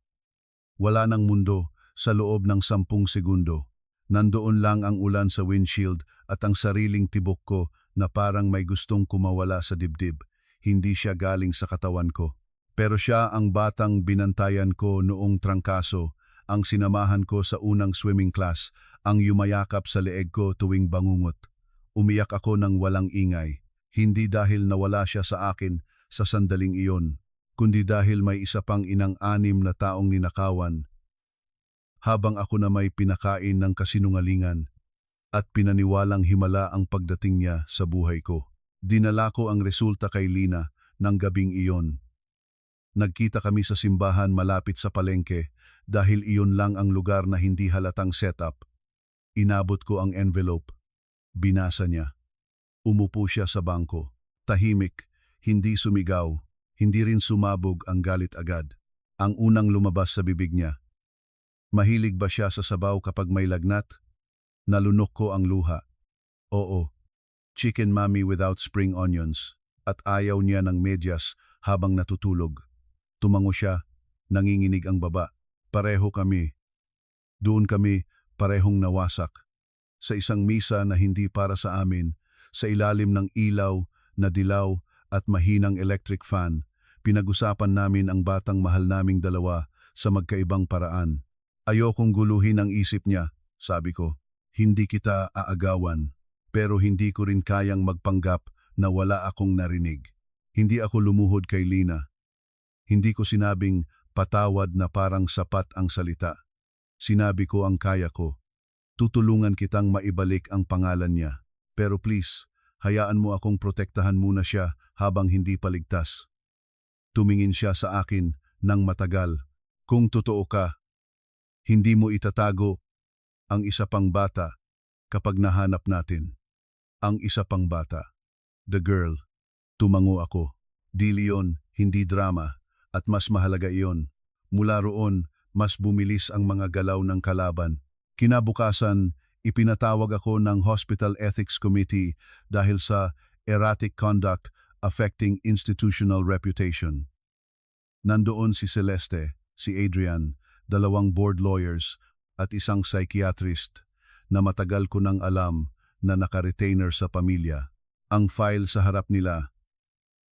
Wala ng mundo sa loob ng 10 segundo. Nandoon lang ang ulan sa windshield at ang sariling tibok ko na parang may gustong kumawala sa dibdib. Hindi siya galing sa katawan ko. Pero siya ang batang binantayan ko noong trangkaso, ang sinamahan ko sa unang swimming class, ang yumayakap sa leeg ko tuwing bangungot. Umiyak ako ng walang ingay, hindi dahil nawala siya sa akin sa sandaling iyon, kundi dahil may isa pang inang-anim na taong ninakawan. Habang ako na may pinakain ng kasinungalingan at pinaniwalang himala ang pagdating niya sa buhay ko. Dinala ko ang resulta kay Lina ng gabing iyon. Nagkita kami sa simbahan malapit sa palengke dahil iyon lang ang lugar na hindi halatang setup. Inabot ko ang envelope. Binasa niya. Umupo siya sa bangko. Tahimik, hindi sumigaw, hindi rin sumabog ang galit agad. Ang unang lumabas sa bibig niya. Mahilig ba siya sa sabaw kapag may lagnat? Nalunok ko ang luha. Oo. Chicken mommy without spring onions, at ayaw niya ng medyas habang natutulog. Tumango siya, nanginginig ang baba. Pareho kami. Doon kami, parehong nawasak. Sa isang misa na hindi para sa amin, sa ilalim ng ilaw na dilaw at mahinang electric fan, pinag-usapan namin ang batang mahal naming 2 sa magkaibang paraan. Ayokong guluhin ang isip niya, sabi ko. Hindi kita aagawan. Pero hindi ko rin kayang magpanggap na wala akong narinig. Hindi ako lumuhod kay Lina. Hindi ko sinabing patawad na parang sapat ang salita. Sinabi ko ang kaya ko. Tutulungan kitang maibalik ang pangalan niya. Pero please, hayaan mo akong protektahan muna siya habang hindi paligtas. Tumingin siya sa akin ng matagal. Kung totoo ka, hindi mo itatago ang isa pang bata kapag nahanap natin. Ang isa pang bata. The girl. Tumango ako. Dili yon, hindi drama. At mas mahalaga iyon. Mula roon, mas bumilis ang mga galaw ng kalaban. Kinabukasan, ipinatawag ako ng Hospital Ethics Committee dahil sa erratic conduct affecting institutional reputation. Nandoon si Celeste, si Adrian, 2 board lawyers at isang psychiatrist na matagal ko nang alam na naka-retainer sa pamilya. Ang file sa harap nila,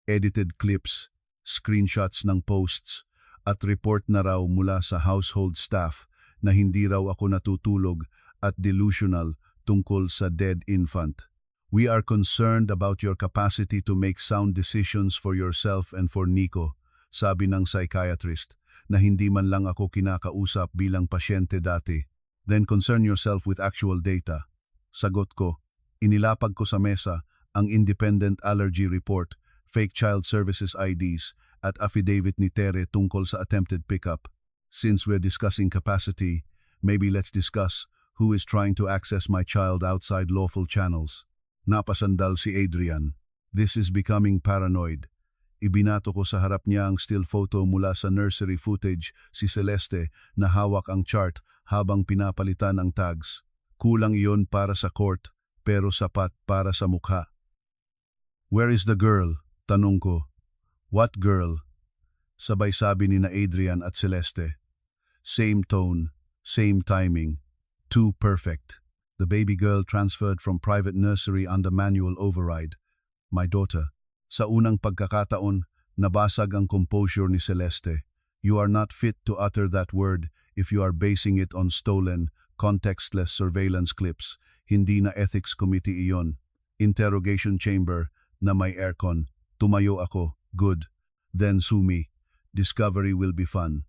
edited clips, screenshots ng posts, at report na raw mula sa household staff na hindi raw ako natutulog at delusional tungkol sa dead infant. We are concerned about your capacity to make sound decisions for yourself and for Nico, sabi ng psychiatrist, na hindi man lang ako kinakausap bilang pasyente dati. Then concern yourself with actual data. Sagot ko, inilapag ko sa mesa ang independent allergy report, fake child services IDs, at affidavit ni Tere tungkol sa attempted pickup. Since we're discussing capacity, maybe let's discuss who is trying to access my child outside lawful channels. Napasandal si Adrian. This is becoming paranoid. Ibinato ko sa harap niya ang still photo mula sa nursery footage si Celeste na hawak ang chart habang pinapalitan ang tags. Kulang iyon para sa court, pero sapat para sa mukha. Where is the girl? Tanong ko. What girl? Sabay sabi ni na Adrian at Celeste. Same tone, same timing, too perfect. The baby girl transferred from private nursery under manual override. My daughter. Sa unang pagkakataon, nabasag ang composure ni Celeste. You are not fit to utter that word if you are basing it on stolen, contextless surveillance clips. Hindi na ethics committee iyon. Interrogation chamber na may aircon. Tumayo ako. Good. Then sue me. Discovery will be fun.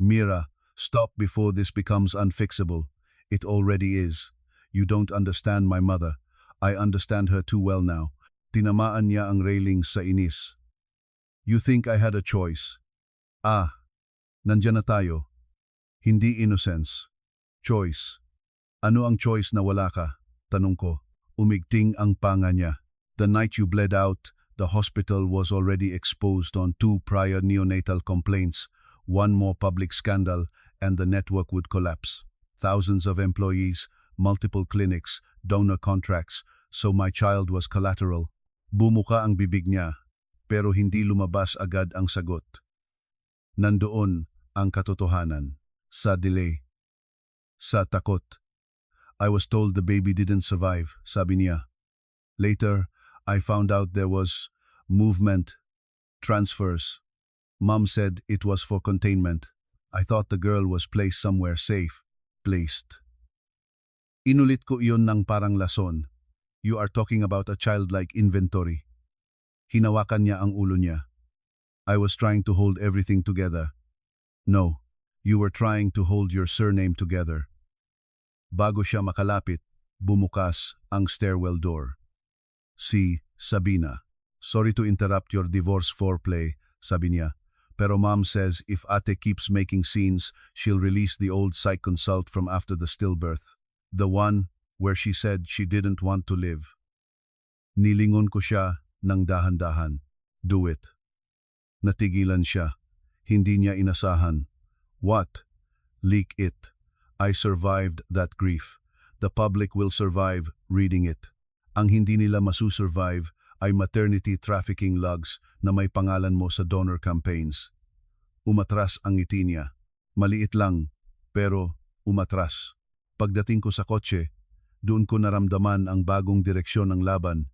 Mira, stop before this becomes unfixable. It already is. You don't understand my mother. I understand her too well now. Tinamaan niya ang railings sa inis. You think I had a choice? Nandyan na tayo. Hindi innocence. Choice. Ano ang choice na wala ka? Tanong ko. Umigting ang panga niya. The night you bled out, the hospital was already exposed on 2 prior neonatal complaints, 1 more public scandal, and the network would collapse. Thousands of employees, multiple clinics, donor contracts, so my child was collateral. Bumuka ang bibig niya, pero hindi lumabas agad ang sagot. Nandoon ang katotohanan. Sa delay. Sa takot. I was told the baby didn't survive, sabi niya. Later, I found out there was movement, transfers. Mom said it was for containment. I thought the girl was placed somewhere safe. Placed. Inulit ko iyon ng parang lason. You are talking about a childlike inventory. Hinawakan niya ang ulo niya. I was trying to hold everything together. No, you were trying to hold your surname together. Bago siya makalapit, bumukas ang stairwell door. Si Sabina. Sorry to interrupt your divorce foreplay, sabi niya. Pero mom says if ate keeps making scenes, she'll release the old psych consult from after the stillbirth. The one where she said she didn't want to live. Nilingon ko siya ng dahan-dahan. Do it. Natigilan siya. Hindi niya inasahan. What? Leak it. I survived that grief. The public will survive reading it. Ang hindi nila masusurvive ay maternity trafficking logs na may pangalan mo sa donor campaigns. Umatras ang ngiti niya. Maliit lang, pero umatras. Pagdating ko sa kotse, doon ko naramdaman ang bagong direksyon ng laban.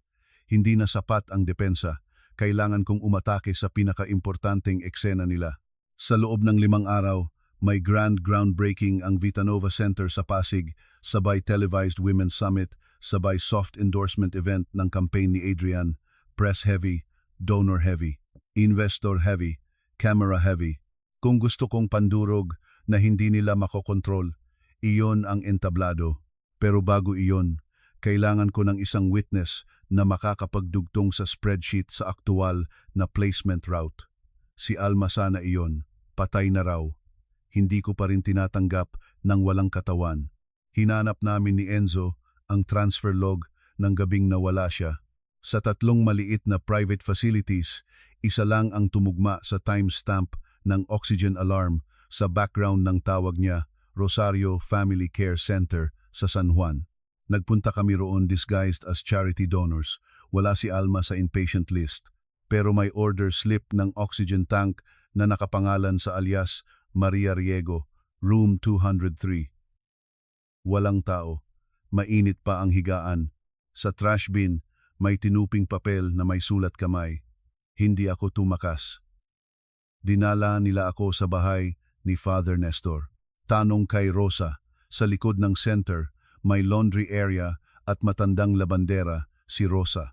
Hindi na sapat ang depensa. Kailangan kong umatake sa pinaka-importanteng eksena nila. Sa loob ng 5 araw, may grand groundbreaking ang Vitanova Center sa Pasig, sabay televised Women's Summit, sabay soft endorsement event ng campaign ni Adrian, press heavy, donor heavy, investor heavy, camera heavy. Kung gusto kong pandurog na hindi nila makokontrol, iyon ang entablado. Pero bago iyon, kailangan ko ng isang witness na makakapagdugtong sa spreadsheet sa aktual na placement route. Si Alma sana iyon, patay na raw. Hindi ko pa rin tinatanggap ng walang katawan. Hinanap namin ni Enzo ang transfer log ng gabing nawala siya. Sa 3 maliit na private facilities, isa lang ang tumugma sa timestamp ng oxygen alarm sa background ng tawag niya, Rosario Family Care Center sa San Juan. Nagpunta kami roon disguised as charity donors. Wala si Alma sa inpatient list, pero may order slip ng oxygen tank na nakapangalan sa alias Maria Riego, room 203. Walang tao. Mainit pa ang higaan. Sa trash bin, may tinuping papel na may sulat kamay. Hindi ako tumakas. Dinala nila ako sa bahay ni Father Nestor. Tanong kay Rosa, sa likod ng center, may laundry area at matandang labandera, si Rosa.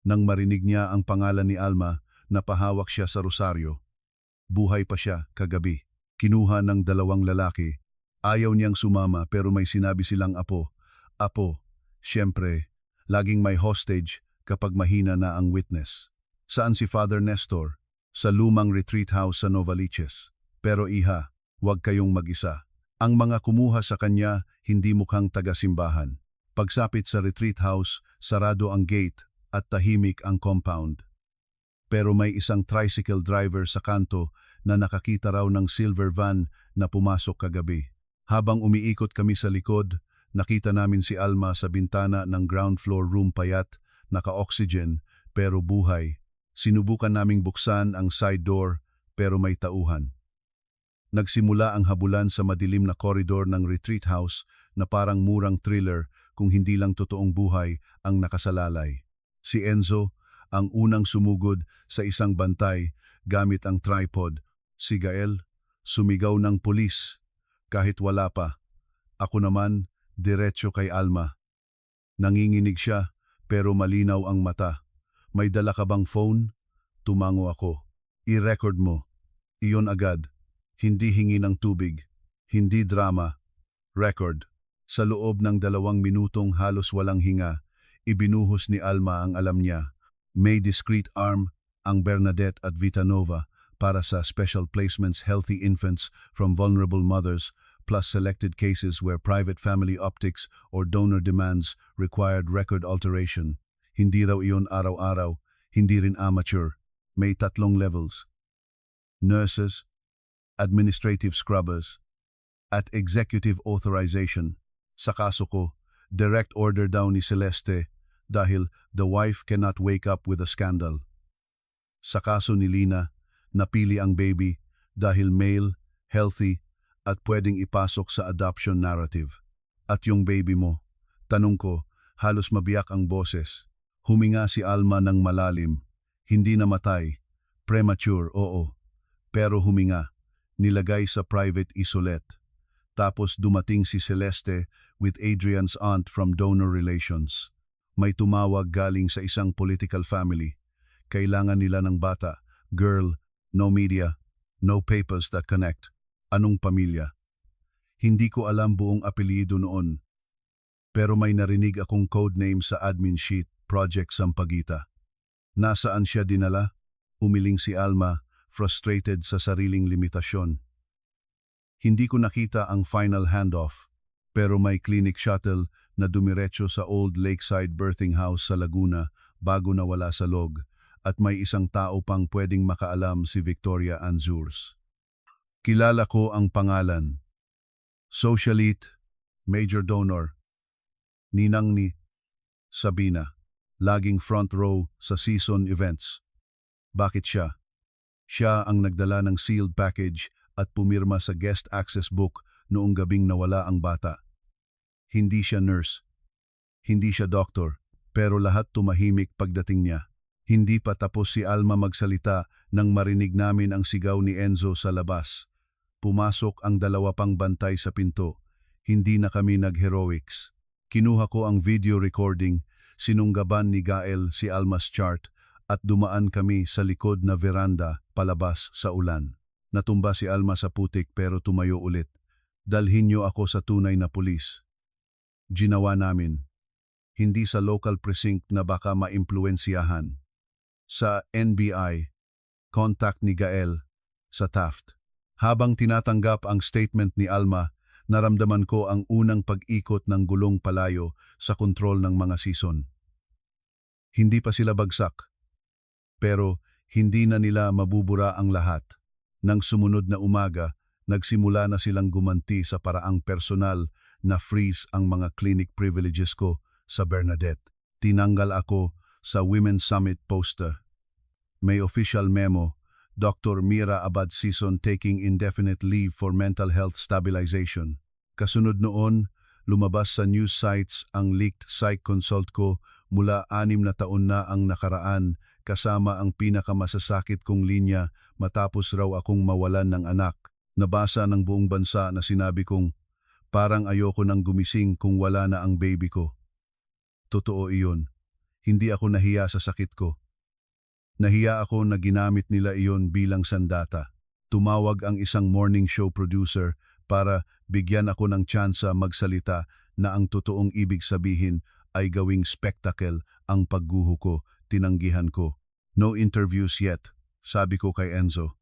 Nang marinig niya ang pangalan ni Alma, napahawak siya sa rosaryo. Buhay pa siya kagabi. Kinuha ng 2 lalaki. Ayaw niyang sumama pero may sinabi silang apo. Apo, siyempre, laging may hostage kapag mahina na ang witness. Saan si Father Nestor? Sa lumang retreat house sa Novaliches. Pero iha, huwag kayong mag-isa. Ang mga kumuha sa kanya hindi mukhang taga-simbahan. Pagsapit sa retreat house, sarado ang gate at tahimik ang compound. Pero may isang tricycle driver sa kanto na nakakita raw ng silver van na pumasok kagabi. Habang umiikot kami sa likod, nakita namin si Alma sa bintana ng ground floor room payat, naka-oxygen pero buhay. Sinubukan naming buksan ang side door pero may tauhan. Nagsimula ang habulan sa madilim na koridor ng retreat house na parang murang thriller kung hindi lang totoong buhay ang nakasalalay. Si Enzo, ang unang sumugod sa isang bantay gamit ang tripod. Si Gael, sumigaw ng pulis. Kahit wala pa. Ako naman, diretso kay Alma. Nanginginig siya pero malinaw ang mata. May dala ka bang phone? Tumango ako. I-record mo. Iyon agad. Hindi hingi ng tubig, hindi drama, record. Sa loob ng 2 minutong halos walang hinga, ibinuhos ni Alma ang alam niya. May discreet arm ang Bernadette at Vitanova para sa special placements healthy infants from vulnerable mothers plus selected cases where private family optics or donor demands required record alteration. Hindi raw iyon araw-araw, hindi rin amateur. May 3 levels. Nurses, administrative scrubbers, at executive authorization. Sa kaso ko, direct order daw ni Celeste dahil the wife cannot wake up with a scandal. Sa kaso ni Lina, napili ang baby dahil male, healthy, at pwedeng ipasok sa adoption narrative. At yung baby mo, tanong ko, halos mabiyak ang boses. Huminga si Alma ng malalim. Hindi namatay. Premature, oo. Pero huminga. Nilagay sa private isolate. Tapos dumating si Celeste with Adrian's aunt from donor relations. May tumawag galing sa isang political family. Kailangan nila ng bata. Girl, no media, no papers that connect. Anong pamilya? Hindi ko alam buong apelyido noon. Pero may narinig akong codename sa admin sheet, Project Sampaguita. Nasaan siya dinala? Umiling si Alma, frustrated sa sariling limitasyon. Hindi ko nakita ang final handoff, pero may clinic shuttle na dumiretso sa old lakeside birthing house sa Laguna bago nawala sa log, at may isang tao pang pwedeng makaalam, si Victoria Anzurs. Kilala ko ang pangalan. Socialite, major donor, ninang ni Sabina, laging front row sa season events. Bakit siya? Siya ang nagdala ng sealed package at pumirma sa guest access book noong gabing nawala ang bata. Hindi siya nurse, hindi siya doktor, pero lahat tumahimik pagdating niya. Hindi pa tapos si Alma magsalita nang marinig namin ang sigaw ni Enzo sa labas. Pumasok ang 2 pang bantay sa pinto. Hindi na kami nag-heroics. Kinuha ko ang video recording, sinunggaban ni Gael si Alma's chart, at dumaan kami sa likod na veranda palabas sa ulan. Natumba si Alma sa putik pero tumayo ulit. Dalhin niyo ako sa tunay na pulis. Ginawa namin. Hindi sa local precinct na baka maimpluwensyahan. Sa NBI, contact ni Gael sa Taft. Habang tinatanggap ang statement ni Alma, naramdaman ko ang unang pag-ikot ng gulong palayo sa kontrol ng mga season. Hindi pa sila bagsak, pero hindi na nila mabubura ang lahat. Nang sumunod na umaga, nagsimula na silang gumanti sa paraang personal na freeze ang mga clinic privileges ko sa Bernadette. Tinanggal ako sa Women's Summit poster. May official memo, Dr. Mira Abad Sison taking indefinite leave for mental health stabilization. Kasunod noon, lumabas sa news sites ang leaked psych consult ko mula 6 na taon na ang nakaraan kasama ang pinakamasasakit kong linya matapos raw akong mawalan ng anak. Nabasa ng buong bansa na sinabi kong, parang ayoko nang gumising kung wala na ang baby ko. Totoo iyon. Hindi ako nahiya sa sakit ko. Nahiya ako na ginamit nila iyon bilang sandata. Tumawag ang isang morning show producer para bigyan ako ng tsansa magsalita na ang totoong ibig sabihin ay gawing spectacle ang pagguho ko, tinanggihan ko. No interviews yet, sabi ko kay Enzo.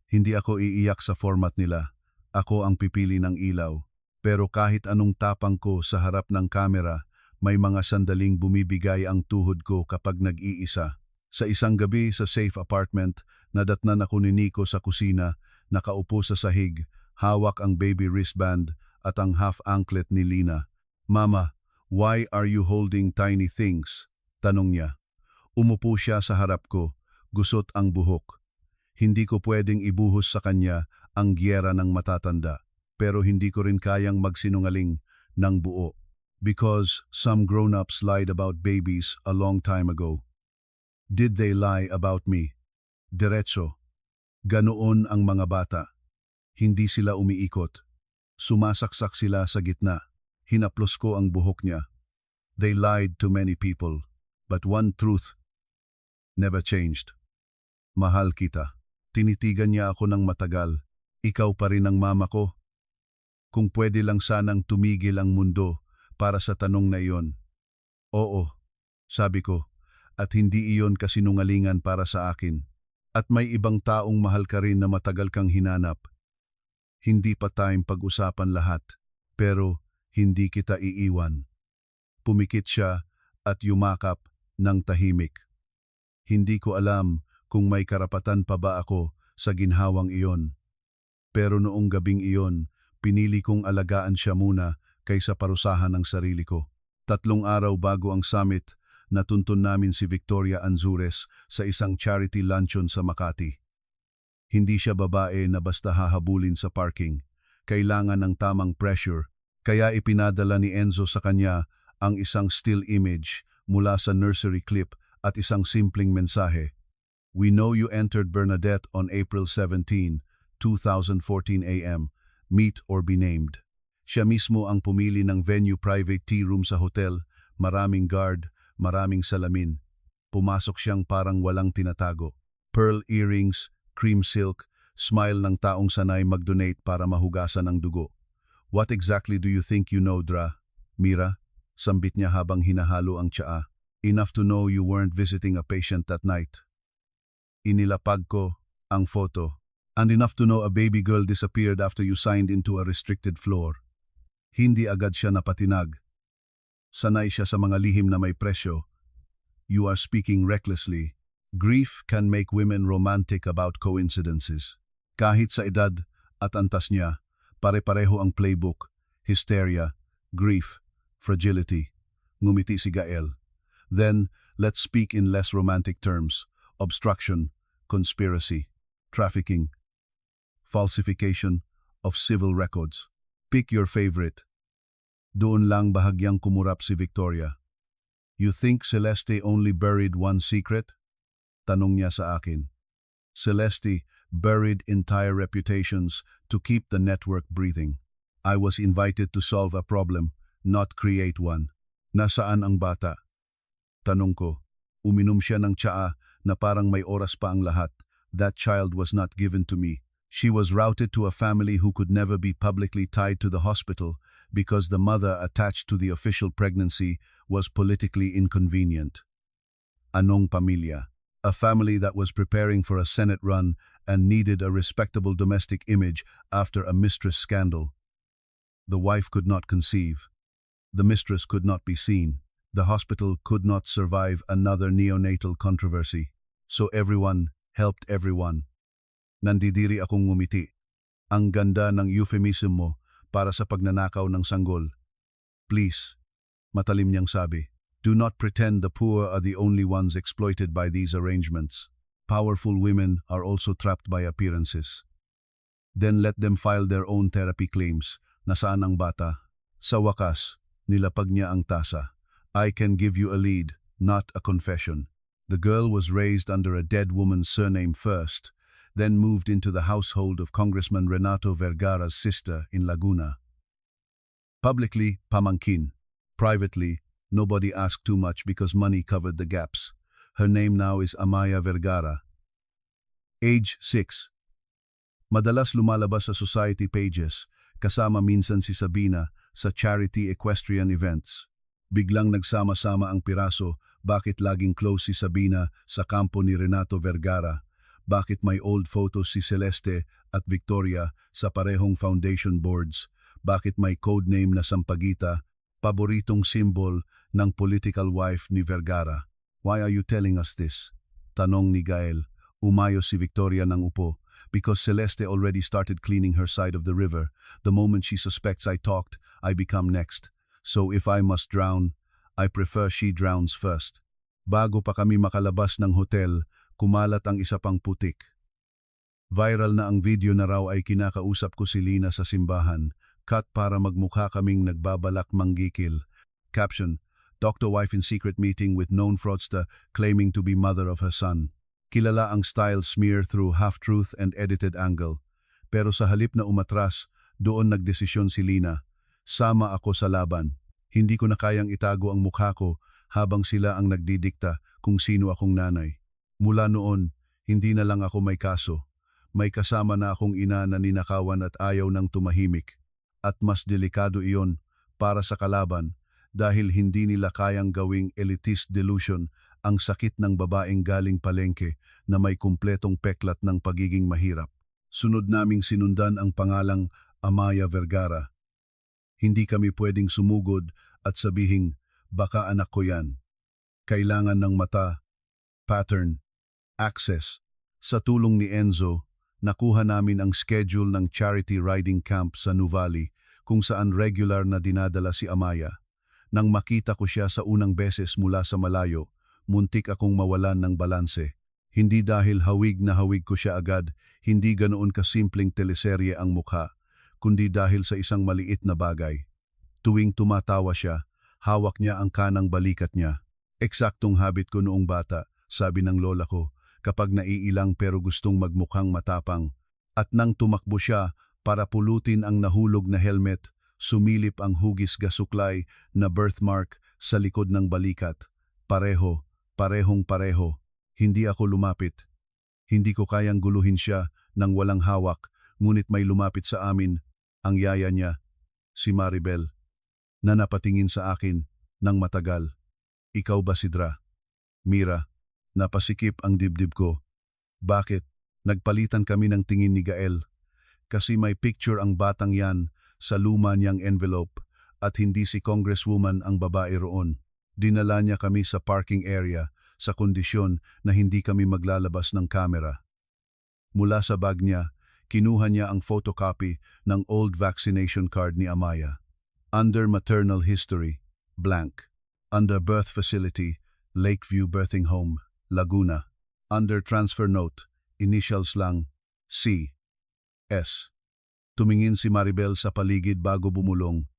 Hindi ako iiyak sa format nila. Ako ang pipili ng ilaw. Pero kahit anong tapang ko sa harap ng kamera, may mga sandaling bumibigay ang tuhod ko kapag nag-iisa. Sa isang gabi sa safe apartment, nadatnan ako ni Nico sa kusina, nakaupo sa sahig, hawak ang baby wristband at ang half-anklet ni Lina. Mama, why are you holding tiny things? Tanong niya. Umupo siya sa harap ko, gusot ang buhok. Hindi ko pwedeng ibuhos sa kanya ang giyera ng matatanda, pero hindi ko rin kayang magsinungaling ng buo. Because some grown-ups lied about babies a long time ago. Did they lie about me? Diretso. Ganoon ang mga bata. Hindi sila umiikot. Sumasaksak sila sa gitna. Hinaplos ko ang buhok niya. They lied to many people, but one truth never changed. Mahal kita. Tinitigan niya ako ng matagal. Ikaw pa rin ang mama ko. Kung pwede lang sanang tumigil ang mundo para sa tanong na iyon. Oo, sabi ko. At hindi iyon kasinungalingan para sa akin. At may ibang taong mahal ka rin na matagal kang hinanap. Hindi pa time pag-usapan lahat, pero hindi kita iiwan. Pumikit siya at yumakap ng tahimik. Hindi ko alam kung may karapatan pa ba ako sa ginhawang iyon. Pero noong gabing iyon, pinili kong alagaan siya muna kaysa parusahan ang sarili ko. 3 araw bago ang summit, natuntun namin si Victoria Anzures sa isang charity luncheon sa Makati. Hindi siya babae na basta hahabulin sa parking. Kailangan ng tamang pressure, kaya ipinadala ni Enzo sa kanya ang isang still image mula sa nursery clip at isang simpleng mensahe. We know you entered Bernadette on April 17, 2014 AM. Meet or be named. Siya mismo ang pumili ng venue private tea room sa hotel, maraming guard, maraming salamin. Pumasok siyang parang walang tinatago. Pearl earrings, cream silk, smile ng taong sanay mag-donate para mahugasan ang dugo. What exactly do you think you know, Dra? Mira, sambit niya habang hinahalo ang tsaa. Enough to know you weren't visiting a patient that night. Inilapag ko ang photo. And enough to know a baby girl disappeared after you signed into a restricted floor. Hindi agad siya napatinag. Sanay siya sa mga lihim na may presyo. You are speaking recklessly. Grief can make women romantic about coincidences. Kahit sa edad at antas niya, pare-pareho ang playbook. Hysteria, grief, fragility. Ngumiti si Gael. Then, let's speak in less romantic terms. Obstruction, conspiracy, trafficking, falsification of civil records. Pick your favorite. Doon lang bahagyang kumurap si Victoria. You think Celeste only buried one secret? Tanong niya sa akin. Celeste buried entire reputations to keep the network breathing. I was invited to solve a problem, not create one. Nasaan ang bata? Tanong ko. Uminom siya ng tsaa na parang may oras pa ang lahat. That child was not given to me. She was routed to a family who could never be publicly tied to the hospital because the mother attached to the official pregnancy was politically inconvenient. Anong pamilya? A family that was preparing for a Senate run and needed a respectable domestic image after a mistress scandal. The wife could not conceive. The mistress could not be seen. The hospital could not survive another neonatal controversy. So everyone helped everyone. Nandidiri akong ngumiti. Ang ganda ng euphemism mo para sa pagnanakaw ng sanggol. Please, matalim niyang sabi. Do not pretend the poor are the only ones exploited by these arrangements. Powerful women are also trapped by appearances. Then let them file their own therapy claims. Nasaan ang bata? Sa wakas, nilapag niya ang tasa. I can give you a lead, not a confession. The girl was raised under a dead woman's surname first, then moved into the household of Congressman Renato Vergara's sister in Laguna. Publicly, pamangkin. Privately, nobody asked too much because money covered the gaps. Her name now is Amaya Vergara. Age 6. Madalas lumalabas sa society pages, kasama minsan si Sabina sa charity equestrian events. Biglang nagsama-sama ang piraso, bakit laging close si Sabina sa kampo ni Renato Vergara? Bakit may old photos si Celeste at Victoria sa parehong foundation boards? Bakit may codename na Sampaguita, paboritong symbol ng political wife ni Vergara? Why are you telling us this? Tanong ni Gael. Umayos si Victoria ng upo. Because Celeste already started cleaning her side of the river. The moment she suspects I talked, I become next. So if I must drown, I prefer she drowns first. Bago pa kami makalabas ng hotel, kumalat ang isa pang putik. Viral na ang video na raw ay kinakausap ko si Lina sa simbahan. Cut para magmukha kaming nagbabalak manggikil. Caption, Doctor wife in secret meeting with known fraudster claiming to be mother of her son. Kilala ang style smear through half-truth and edited angle. Pero sa halip na umatras, doon nagdesisyon si Lina. Sama ako sa laban. Hindi ko na kayang itago ang mukha ko habang sila ang nagdidikta kung sino akong nanay. Mula noon, hindi na lang ako may kaso. May kasama na akong ina na ninakawan at ayaw ng tumahimik. At mas delikado iyon para sa kalaban dahil hindi nila kayang gawing elitist delusion ang sakit ng babaeng galing palengke na may kumpletong peklat ng pagiging mahirap. Sunod naming sinundan ang pangalang Amaya Vergara. Hindi kami pwedeng sumugod at sabihing, baka anak ko yan. Kailangan ng mata, pattern, access. Sa tulong ni Enzo, nakuha namin ang schedule ng charity riding camp sa Nuvali kung saan regular na dinadala si Amaya. Nang makita ko siya sa unang beses mula sa malayo, muntik akong mawalan ng balanse. Hindi dahil hawig na hawig ko siya agad, hindi ganoon kasimpleng teleserye ang mukha, kundi dahil sa isang maliit na bagay. Tuwing tumatawa siya, hawak niya ang kanang balikat niya. Eksaktong habit ko noong bata, sabi ng lola ko, kapag naiilang pero gustong magmukhang matapang. At nang tumakbo siya para pulutin ang nahulog na helmet, sumilip ang hugis gasuklay na birthmark sa likod ng balikat. Parehong pareho. Hindi ako lumapit. Hindi ko kayang guluhin siya nang walang hawak, ngunit may lumapit sa amin, ang yaya niya, si Maribel, na napatingin sa akin ng matagal. Ikaw ba si Dra? Mira, napasikip ang dibdib ko. Bakit? Nagpalitan kami ng tingin ni Gael. Kasi may picture ang batang yan sa luma niyang envelope at hindi si Congresswoman ang babae roon. Dinala niya kami sa parking area sa kondisyon na hindi kami maglalabas ng kamera. Mula sa bag niya, kinuha niya ang photocopy ng old vaccination card ni Amaya. Under maternal history, blank. Under birth facility, Lakeview Birthing Home, Laguna. Under transfer note, initials lang, C. S. Tumingin si Maribel sa paligid bago bumulong.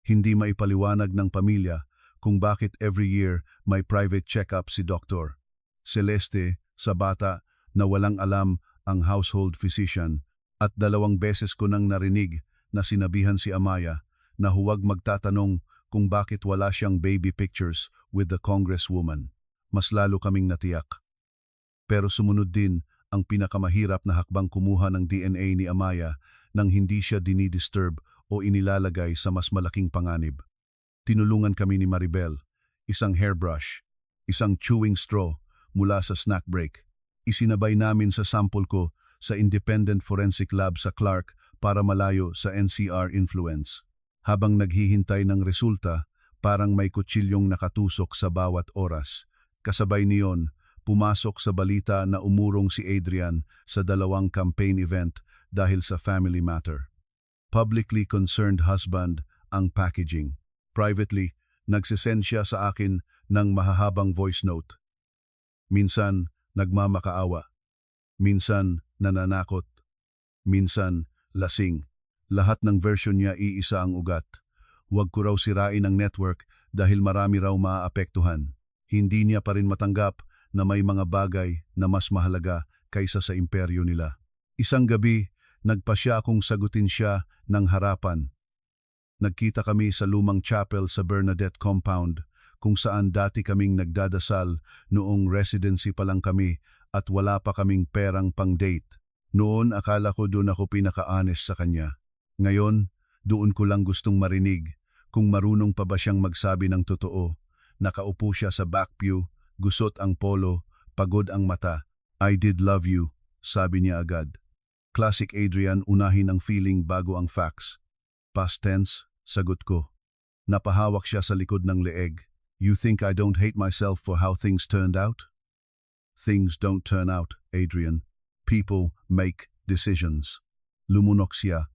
Hindi maipaliwanag ng pamilya kung bakit every year may private check-up si Doktor. Celeste, sa bata na walang alam ang household physician, at 2 beses ko nang narinig na sinabihan si Amaya na huwag magtatanong kung bakit wala siyang baby pictures with the Congresswoman. Mas lalo kaming natiyak. Pero sumunod din ang pinakamahirap na hakbang kumuha ng DNA ni Amaya nang hindi siya dinidisturb o inilalagay sa mas malaking panganib. Tinulungan kami ni Maribel, isang hairbrush, isang chewing straw, mula sa snack break. Isinabay namin sa sample ko sa Independent Forensic Lab sa Clark para malayo sa NCR influence. Habang naghihintay ng resulta, parang may kutsilyong nakatusok sa bawat oras. Kasabay niyon, pumasok sa balita na umurong si Adrian sa 2 campaign event dahil sa family matter. Publicly concerned husband ang packaging. Privately, nagsisend siya sa akin ng mahahabang voice note. Minsan, nagmamakaawa. Minsan, nananakot. Minsan, lasing. Lahat ng version niya iisa ang ugat. Huwag ko raw sirain ang network dahil marami raw maaapektuhan. Hindi niya pa rin matanggap na may mga bagay na mas mahalaga kaysa sa imperyo nila. Isang gabi, nagpasya akong sagutin siya ng harapan. Nagkita kami sa lumang chapel sa Bernadette Compound kung saan dati kaming nagdadasal noong residency pa lang kami at wala pa kaming perang pang-date. Noon akala ko doon ako pinaka-honest sa kanya. Ngayon, doon ko lang gustong marinig kung marunong pa ba siyang magsabi ng totoo. Nakaupo siya sa back pew, gusot ang polo, pagod ang mata. I did love you, sabi niya agad. Classic Adrian, unahin ang feeling bago ang facts. Past tense, sagot ko. Napahawak siya sa likod ng leeg. You think I don't hate myself for how things turned out? Things don't turn out, Adrian. People make decisions. Lumunok siya.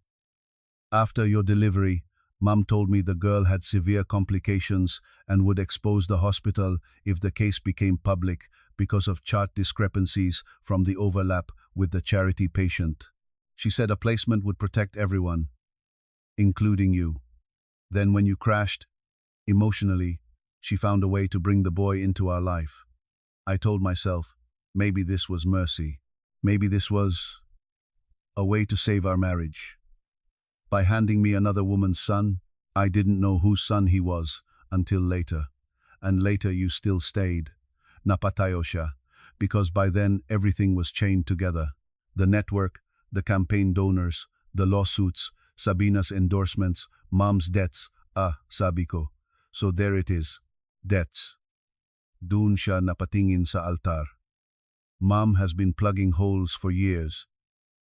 After your delivery, Mom told me the girl had severe complications and would expose the hospital if the case became public because of chart discrepancies from the overlap with the charity patient. She said a placement would protect everyone, including you. Then when you crashed, emotionally, she found a way to bring the boy into our life. I told myself, maybe this was mercy. Maybe this was a way to save our marriage. By handing me another woman's son, I didn't know whose son he was until later. And later you still stayed. Napatayo siya, because by then everything was chained together. The network, the campaign donors, the lawsuits, Sabina's endorsements, Mom's debts. Sabi ko. So there it is. Debts. Doon siya napatingin sa altar. Mom has been plugging holes for years.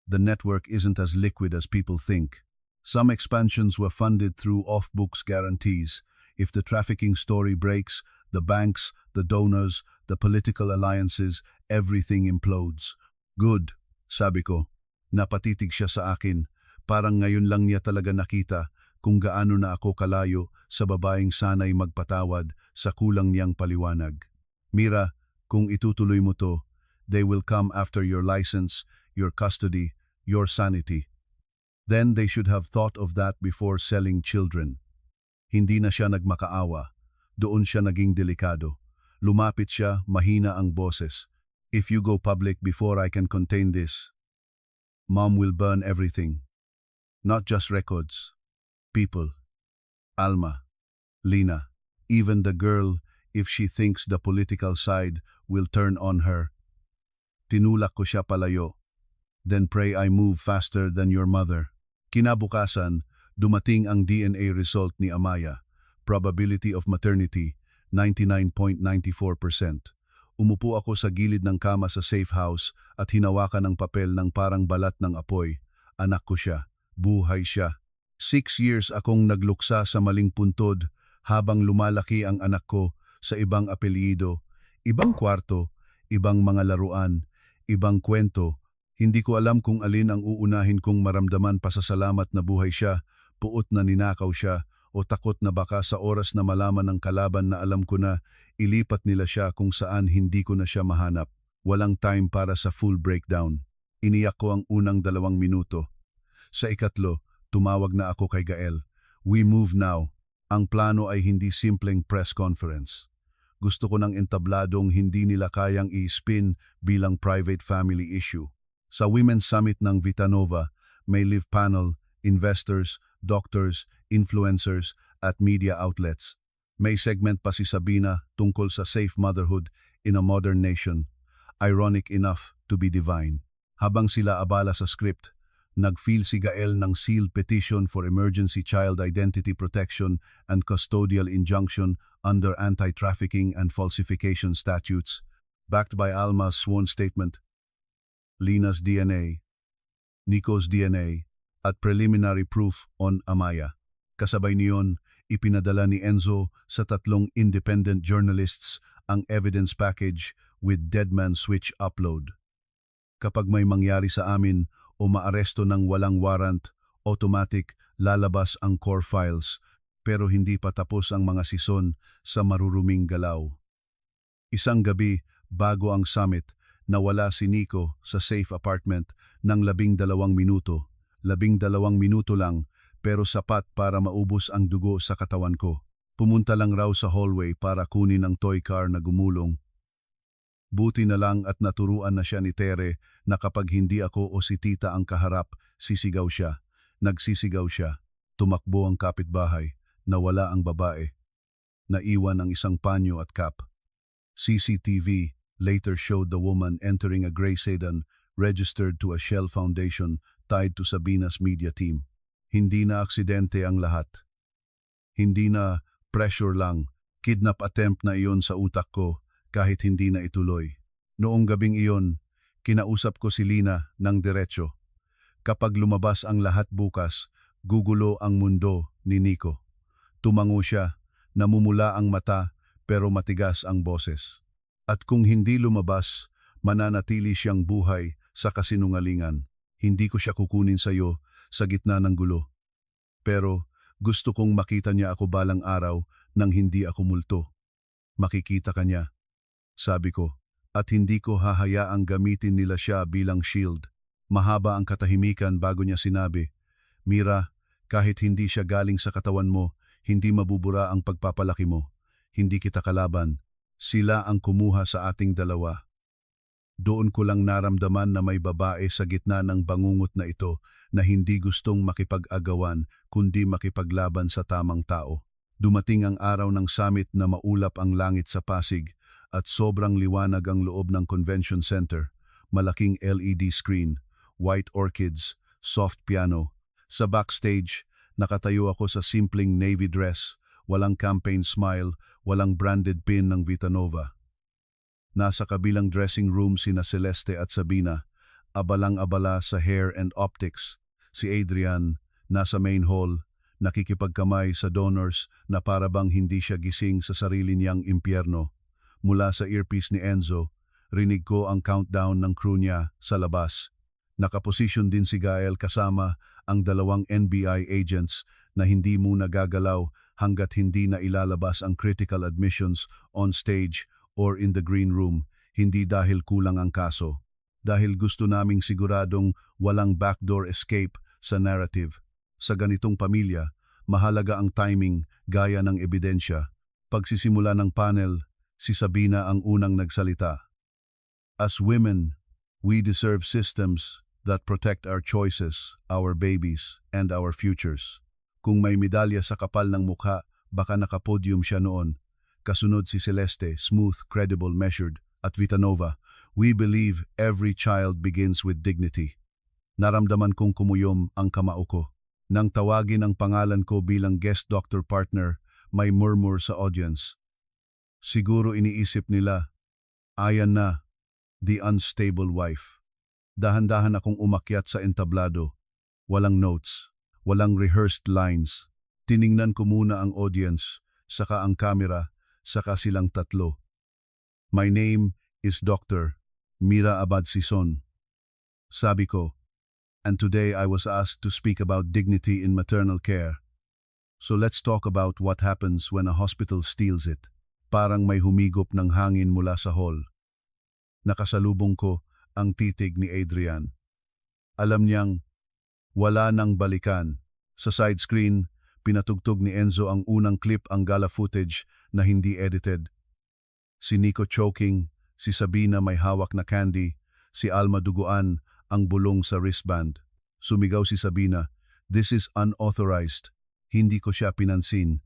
The network isn't as liquid as people think. Some expansions were funded through off-books guarantees. If the trafficking story breaks, the banks, the donors, the political alliances, everything implodes. Good, sabi ko. Napatitig siya sa akin. Parang ngayon lang niya talaga nakita kung gaano na ako kalayo sa babaeng sanay magpatawad sa kulang niyang paliwanag. Mira, kung itutuloy mo to, they will come after your license, your custody, your sanity. Then they should have thought of that before selling children. Hindi na siya nagmakaawa. Doon siya naging delikado. Lumapit siya, mahina ang boses. If you go public before I can contain this, Mom will burn everything. Not just records. People. Alma. Lina. Even the girl, if she thinks the political side will turn on her. Tinulak ko siya palayo. Then pray I move faster than your mother. Kinabukasan, dumating ang DNA result ni Amaya. Probability of maternity, 99.94%. Umupo ako sa gilid ng kama sa safe house at hinawakan ang papel ng parang balat ng apoy. Anak ko siya. Buhay siya. 6 years akong nagluksa sa maling puntod habang lumalaki ang anak ko sa ibang apelyido, ibang kwarto, ibang mga laruan, ibang kwento. Hindi ko alam kung alin ang uunahin kong maramdaman pasasalamat na buhay siya, puot na ninakaw siya, o takot na baka sa oras na malaman ng kalaban na alam ko na, ilipat nila siya kung saan hindi ko na siya mahanap. Walang time para sa full breakdown. Iniyak ko ang unang 2 minuto. Sa ikatlo, tumawag na ako kay Gael. We move now. Ang plano ay hindi simpleng press conference. Gusto ko ng entabladong hindi nila kayang i-spin bilang private family issue. Sa Women's Summit ng Vitanova, may live panel, investors, doctors, influencers, at media outlets. May segment pa si Sabina tungkol sa safe motherhood in a modern nation. Ironic enough to be divine. Habang sila abala sa script, nag-file si Gael ng sealed petition for emergency child identity protection and custodial injunction under anti-trafficking and falsification statutes. backed by Alma's sworn statement, Lina's DNA, Nico's DNA, at preliminary proof on Amaya. Kasabay niyon, ipinadala ni Enzo sa 3 independent journalists ang evidence package with Deadman Switch upload. Kapag may mangyari sa amin o maaresto ng walang warrant, automatic lalabas ang core files, pero hindi pa tapos ang mga sison sa maruruming galaw. Isang gabi bago ang summit, nawala si Nico sa safe apartment ng 12 minuto. 12 minuto lang, pero sapat para maubos ang dugo sa katawan ko. Pumunta lang raw sa hallway para kunin ang toy car na gumulong. Buti na lang at naturuan na siya ni Tere na kapag hindi ako o si tita ang kaharap, sisigaw siya. Nagsisigaw siya. Tumakbo ang kapitbahay. Nawala ang babae. Naiwan ang isang panyo at cap. CCTV later showed the woman entering a gray sedan registered to a Shell Foundation tied to Sabina's media team. Hindi na aksidente ang lahat. Hindi na pressure lang. Kidnap attempt na iyon sa utak ko kahit hindi na ituloy. Noong gabing iyon, kinausap ko si Lina ng diretso. Kapag lumabas ang lahat bukas, gugulo ang mundo ni Nico. Tumango siya, namumula ang mata pero matigas ang boses. At kung hindi lumabas, mananatili siyang buhay sa kasinungalingan. Hindi ko siya kukunin sa iyo sa gitna ng gulo. Pero gusto kong makita niya ako balang araw nang hindi ako multo. Makikita ka niya, sabi ko, at hindi ko hahayaang gamitin nila siya bilang shield. Mahaba ang katahimikan bago niya sinabi, Mira, kahit hindi siya galing sa katawan mo, hindi mabubura ang pagpapalaki mo. Hindi kita kalaban. Sila ang kumuha sa ating dalawa. Doon ko lang naramdaman na may babae sa gitna ng bangungot na ito na hindi gustong makipag-agawan kundi makipaglaban sa tamang tao. Dumating ang araw ng summit na maulap ang langit sa Pasig at sobrang liwanag ang loob ng convention center. Malaking LED screen, white orchids, soft piano. Sa backstage, nakatayo ako sa simpleng navy dress, walang campaign smile, walang branded pin ng Vitanova. Nasa kabilang dressing room sina Celeste at Sabina, abalang-abala sa hair and optics. Si Adrian, nasa main hall, nakikipagkamay sa donors na parabang hindi siya gising sa sarili niyang impyerno. Mula sa earpiece ni Enzo, rinig ko ang countdown ng crew niya sa labas. Nakaposisyon din si Gael kasama ang 2 NBI agents na hindi muna gagalaw hanggat hindi na ilalabas ang critical admissions on stage or in the green room, hindi dahil kulang ang kaso. Dahil gusto naming siguradong walang backdoor escape sa narrative. Sa ganitong pamilya, mahalaga ang timing gaya ng ebidensya. Pagsisimula ng panel, si Sabina ang unang nagsalita. As women, we deserve systems that protect our choices, our babies, and our futures. Kung may medalya sa kapal ng mukha, baka nakapodium siya noon. Kasunod si Celeste, smooth, credible, measured, at Vitanova, we believe every child begins with dignity. Naramdaman kong kumuyom ang kamao ko. Nang tawagin ang pangalan ko bilang guest doctor partner, may murmur sa audience. Siguro iniisip nila, ayan na, the unstable wife. Dahan-dahan akong umakyat sa entablado. Walang notes, walang rehearsed lines. Tiningnan ko muna ang audience, saka ang camera, saka silang tatlo. My name is Dr. Mira Abad Sison. Sabi ko, and today I was asked to speak about dignity in maternal care. So let's talk about what happens when a hospital steals it. Parang may humigop ng hangin mula sa hall. Nakasalubong ko ang titig ni Adrian. Alam niyang wala nang balikan. Sa side screen, pinatugtog ni Enzo ang unang clip ang gala footage na hindi edited. Si Nico choking, si Sabina may hawak na candy, si Alma duguan ang bulong sa wristband. Sumigaw si Sabina, "This is unauthorized." Hindi ko siya pinansin.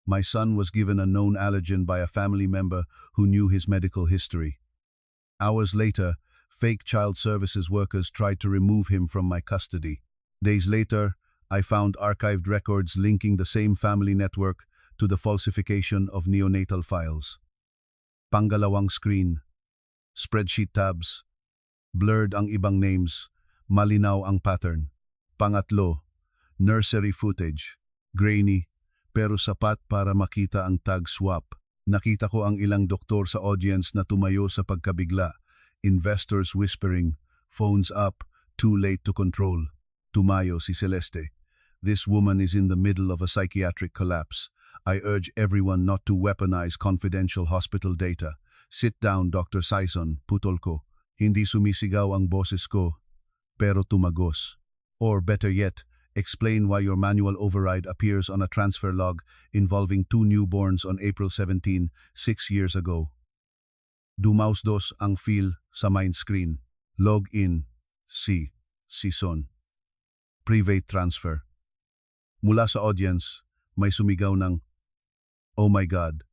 My son was given a known allergen by a family member who knew his medical history. Hours later, fake child services workers tried to remove him from my custody. Days later, I found archived records linking the same family network to the falsification of neonatal files. Pangalawang screen, Spreadsheet tabs. Blurred ang ibang names. Malinaw ang pattern. Pangatlo, nursery footage. Grainy, pero sapat para makita ang tag swap. Nakita ko ang ilang doktor sa audience na tumayo sa pagkabigla. Investors whispering, phones up, too late to control. Tumayo si Celeste. This woman is in the middle of a psychiatric collapse. I urge everyone not to weaponize confidential hospital data. Sit down, Dr. Sison, putol ko. Hindi sumisigaw ang boses ko, pero tumagos. Or better yet, explain why your manual override appears on a transfer log involving 2 newborns on April 17, 6 years ago. Dumausdos ang feel sa mind screen. Log in. Sison. Private transfer. Mula sa audience, may sumigaw ng, "Oh my God."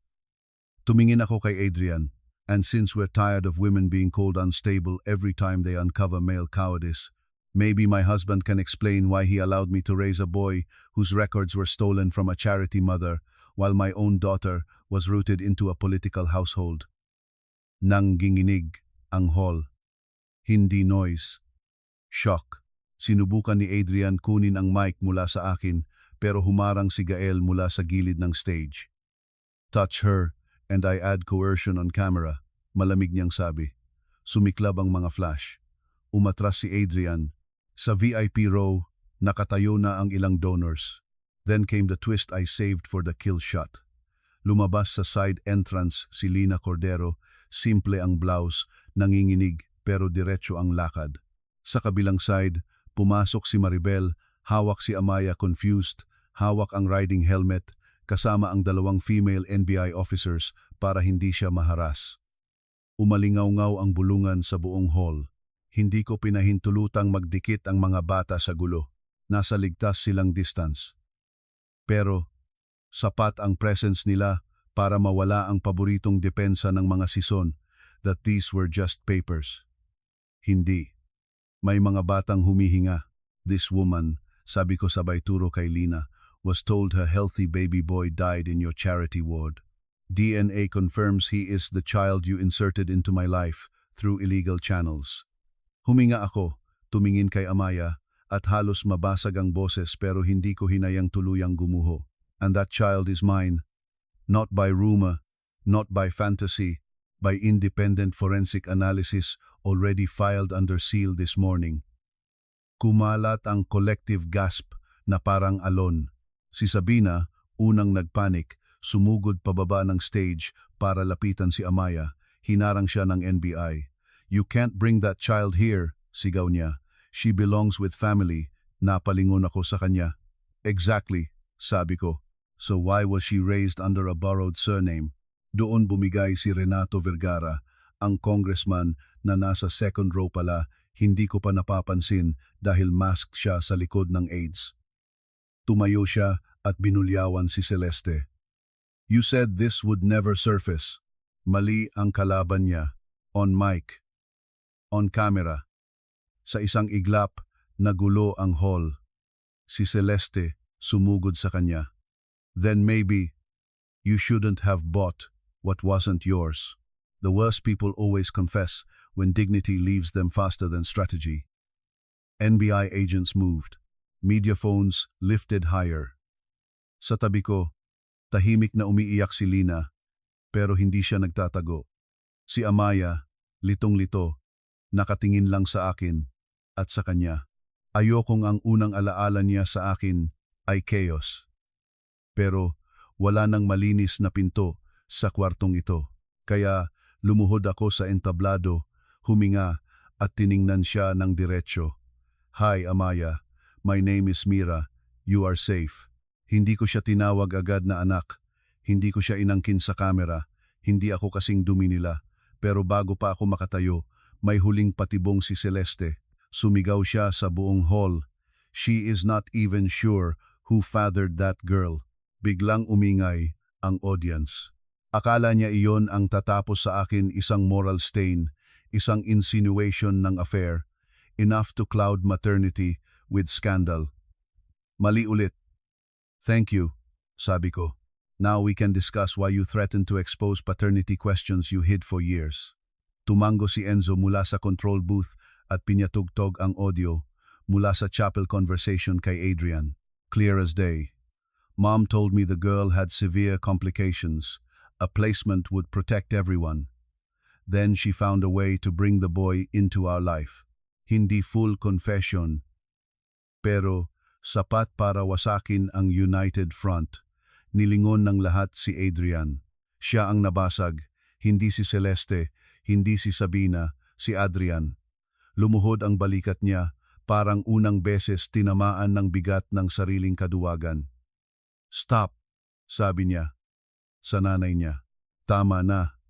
Tumingin ako kay Adrian, and since we're tired of women being called unstable every time they uncover male cowardice, maybe my husband can explain why he allowed me to raise a boy whose records were stolen from a charity mother while my own daughter was rooted into a political household. Nangginginig ang hall. Hindi noise. Shock. Sinubukan ni Adrian kunin ang mic mula sa akin pero humarang si Gael mula sa gilid ng stage. Touch her and I add coercion on camera, malamig niyang sabi. Sumiklab ang mga flash. Umatras si Adrian. Sa VIP row, nakatayo na ang ilang donors. Then came the twist I saved for the kill shot. Lumabas sa side entrance si Lina Cordero, simple ang blouse, nanginginig pero diretso ang lakad. Sa kabilang side, pumasok si Maribel, hawak si Amaya confused, hawak ang riding helmet, kasama ang 2 female NBI officers para hindi siya maharas. Umalingaw-ngaw ang bulungan sa buong hall. Hindi ko pinahintulutang magdikit ang mga bata sa gulo. Nasa ligtas silang distance. Pero, sapat ang presence nila para mawala ang paboritong depensa ng mga sison that these were just papers. Hindi. May mga batang humihinga. This woman, sabi ko sabay turo kay Lina, was told her healthy baby boy died in your charity ward. DNA confirms he is the child you inserted into my life through illegal channels. Huminga ako, tumingin kay Amaya, at halos mabasag ang boses pero hindi ko hinayang tuluyang gumuho. And that child is mine. Not by rumor, not by fantasy, by independent forensic analysis already filed under seal this morning. Kumalat ang collective gasp na parang alon. Si Sabina, unang nagpanik, sumugod pababa ng stage para lapitan si Amaya. Hinarang siya ng NBI. "You can't bring that child here," sigaw niya. "She belongs with family." Napalingon ako sa kanya. "Exactly," sabi ko. "So why was she raised under a borrowed surname?" Doon bumigay si Renato Vergara, ang congressman na nasa second row pala, hindi ko pa napapansin dahil masked siya sa likod ng aides. Tumayo siya at binulyawan si Celeste. "You said this would never surface." Mali ang kalaban niya. On mic. On camera. Sa isang iglap, nagulo ang hall. Si Celeste sumugod sa kanya. "Then maybe you shouldn't have bought what wasn't yours." The worst people always confess when dignity leaves them faster than strategy. NBI agents moved. Media phones lifted higher. Sa tabi ko, tahimik na umiiyak si Lina, pero hindi siya nagtatago. Si Amaya, litong-lito, nakatingin lang sa akin at sa kanya. Ayokong ang unang alaala niya sa akin ay chaos. Pero wala nang malinis na pinto sa kwartong ito. Kaya lumuhod ako sa entablado, huminga at tiningnan siya ng diretsyo. "Hi Amaya, my name is Mira. You are safe." Hindi ko siya tinawag agad na anak. Hindi ko siya inangkin sa kamera. Hindi ako kasing dumi nila. Pero bago pa ako makatayo, may huling patibong si Celeste. Sumigaw siya sa buong hall. "She is not even sure who fathered that girl." Biglang umingay ang audience. Akala niya iyon ang tatapos sa akin, isang moral stain, isang insinuation ng affair, enough to cloud maternity with scandal. Mali ulit. "Thank you," sabi ko. "Now we can discuss why you threatened to expose paternity questions you hid for years." Tumango si Enzo mula sa control booth at pinyatugtog ang audio mula sa chapel conversation kay Adrian. Clear as day. Mom told me the girl had severe complications. A placement would protect everyone. Then she found a way to bring the boy into our life. Hindi full confession, pero sapat para wasakin ang united front. Nilingon ng lahat si Adrian. Siya ang nabasag, hindi si Celeste, hindi si Sabina, si Adrian. Lumuhod ang balikat niya, parang unang beses tinamaan ng bigat ng sariling kaduwagan. Stop, sabi niya sa nanay niya. Tama na.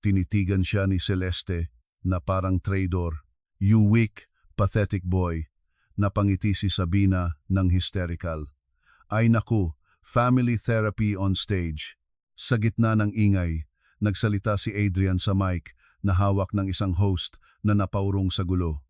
Tinitigan siya ni Celeste na parang traitor. You weak, pathetic boy. Napangiti si Sabina ng hysterical. Ay naku, family therapy on stage. Sa gitna ng ingay, nagsalita si Adrian sa mic na hawak ng isang host na napaurong sa gulo.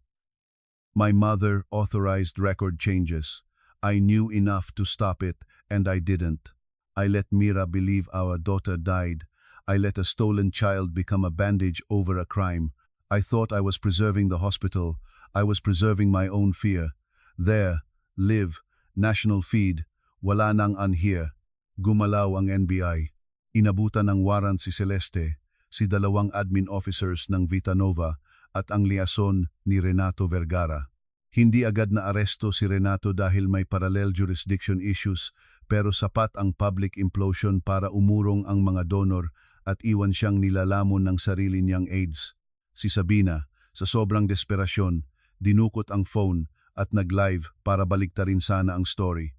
My mother authorized record changes. I knew enough to stop it and I didn't. I let Mira believe our daughter died. I let a stolen child become a bandage over a crime. I thought I was preserving the hospital. I was preserving my own fear. There, live, national feed, wala nang unhear. Gumalaw ang NBI. Inabutan ng warrant si Celeste, si dalawang admin officers ng Vitanova at ang liason ni Renato Vergara. Hindi agad na aresto si Renato dahil may parallel jurisdiction issues, pero sapat ang public implosion para umurong ang mga donor at iwan siyang nilalamon ng sarili niyang AIDS. Si Sabina, sa sobrang desperasyon, dinukot ang phone at nag-live para baliktarin sana ang story.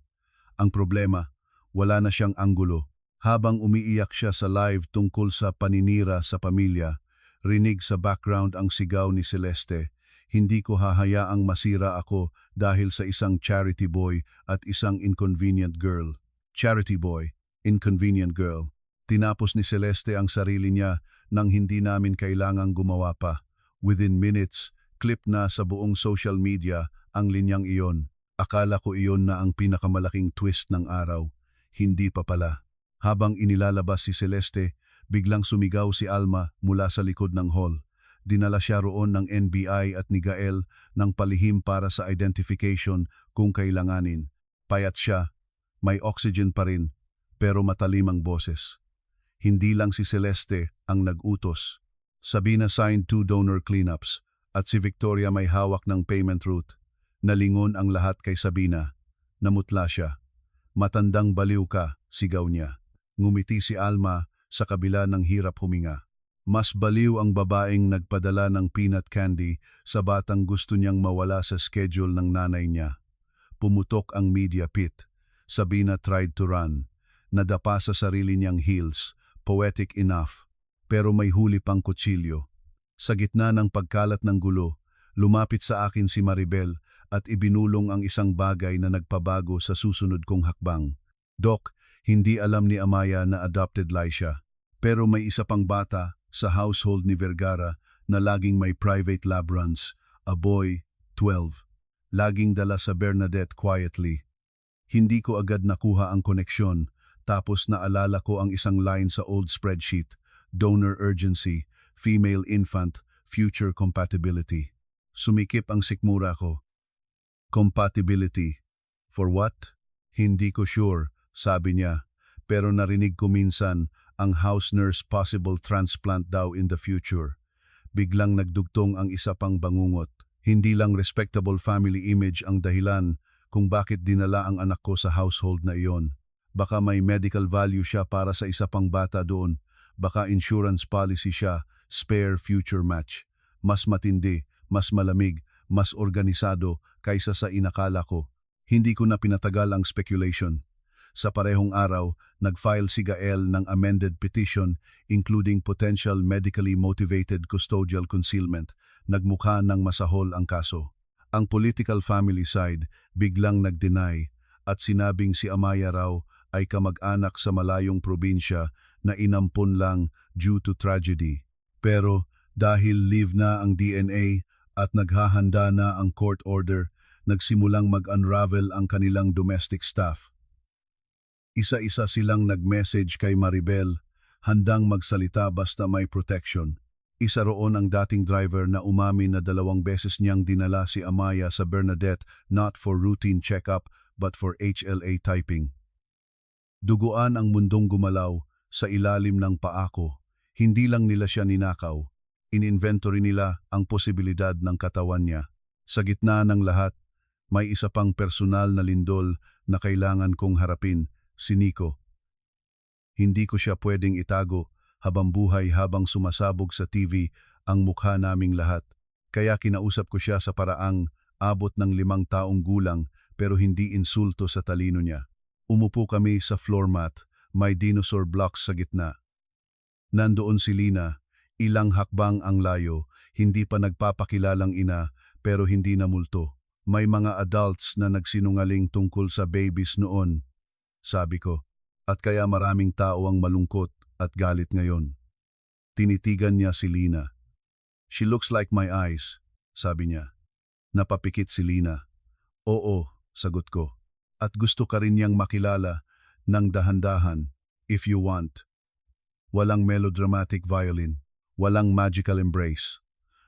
Ang problema, wala na siyang anggulo. Habang umiiyak siya sa live tungkol sa paninira sa pamilya, rinig sa background ang sigaw ni Celeste. Hindi ko hahayaang masira ako dahil sa isang charity boy at isang inconvenient girl. Charity boy, inconvenient girl. Tinapos ni Celeste ang sarili niya nang hindi namin kailangang gumawa pa. Within minutes, clip na sa buong social media ang linyang iyon. Akala ko iyon na ang pinakamalaking twist ng araw. Hindi pa pala. Habang inilalabas si Celeste, biglang sumigaw si Alma mula sa likod ng hall. Dinala siya roon ng NBI at ni Gael ng palihim para sa identification kung kailanganin. Payat siya, may oxygen pa rin, pero matalim ang boses. Hindi lang si Celeste ang nag-utos. Sabina signed 2 donor cleanups at si Victoria may hawak ng payment route. Nalingon ang lahat kay Sabina. Namutla siya. Matandang baliw ka, sigaw niya. Ngumiti si Alma sa kabila ng hirap huminga. Mas baliw ang babaeng nagpadala ng peanut candy sa batang gusto niyang mawala sa schedule ng nanay niya. Pumutok ang media pit. Sabina tried to run. Nadapa sa sarili niyang heels. Poetic enough, pero may huli pang kutsilyo. Sa gitna ng pagkalat ng gulo, lumapit sa akin si Maribel at ibinulong ang isang bagay na nagpabago sa susunod kong hakbang. Doc, hindi alam ni Amaya na adopted lie siya, pero may isa pang bata sa household ni Vergara na laging may private lab runs, a boy, 12. Laging dala sa Bernadette quietly. Hindi ko agad nakuha ang koneksyon. Tapos naalala ko ang isang line sa old spreadsheet, donor urgency, female infant, future compatibility. Sumikip ang sikmura ko. Compatibility. For what? Hindi ko sure, sabi niya, pero narinig ko minsan ang house nurse possible transplant daw in the future. Biglang nagdugtong ang isa pang bangungot. Hindi lang respectable family image ang dahilan kung bakit dinala ang anak ko sa household na iyon. Baka may medical value siya para sa isa pang bata doon. Baka insurance policy siya, spare future match. Mas matindi, mas malamig, mas organisado kaysa sa inakala ko. Hindi ko na pinatagal ang speculation. Sa parehong araw, nag-file si Gael ng amended petition including potential medically motivated custodial concealment. Nagmukha ng masahol ang kaso. Ang political family side biglang nag-deny at sinabing si Amaya raw ay kamag-anak sa malayong probinsya na inampun lang due to tragedy. Pero dahil live na ang DNA at naghahanda na ang court order, nagsimulang mag-unravel ang kanilang domestic staff. Isa-isa silang nag-message kay Maribel, handang magsalita basta may protection. Isa roon ang dating driver na umamin na 2 beses niyang dinala si Amaya sa Bernadette not for routine check-up but for HLA typing. Duguan ang mundong gumalaw sa ilalim ng paa ko. Hindi lang nila siya ninakaw. In-inventory nila ang posibilidad ng katawan niya. Sa gitna ng lahat, may isa pang personal na lindol na kailangan kong harapin, si Nico. Hindi ko siya pwedeng itago habang buhay habang sumasabog sa TV ang mukha naming lahat. Kaya kinausap ko siya sa paraang abot ng 5 taong gulang pero hindi insulto sa talino niya. Umupo kami sa floor mat, may dinosaur blocks sa gitna. Nandoon si Lina, ilang hakbang ang layo, hindi pa nagpapakilalang ina pero hindi na multo. May mga adults na nagsinungaling tungkol sa babies noon, sabi ko, at kaya maraming tao ang malungkot at galit ngayon. Tinitigan niya si Lina. She looks like my eyes, sabi niya. Napapikit si Lina. Oo, sagot ko. At gusto ka rin niyang makilala ng dahan-dahan, if you want. Walang melodramatic violin, walang magical embrace.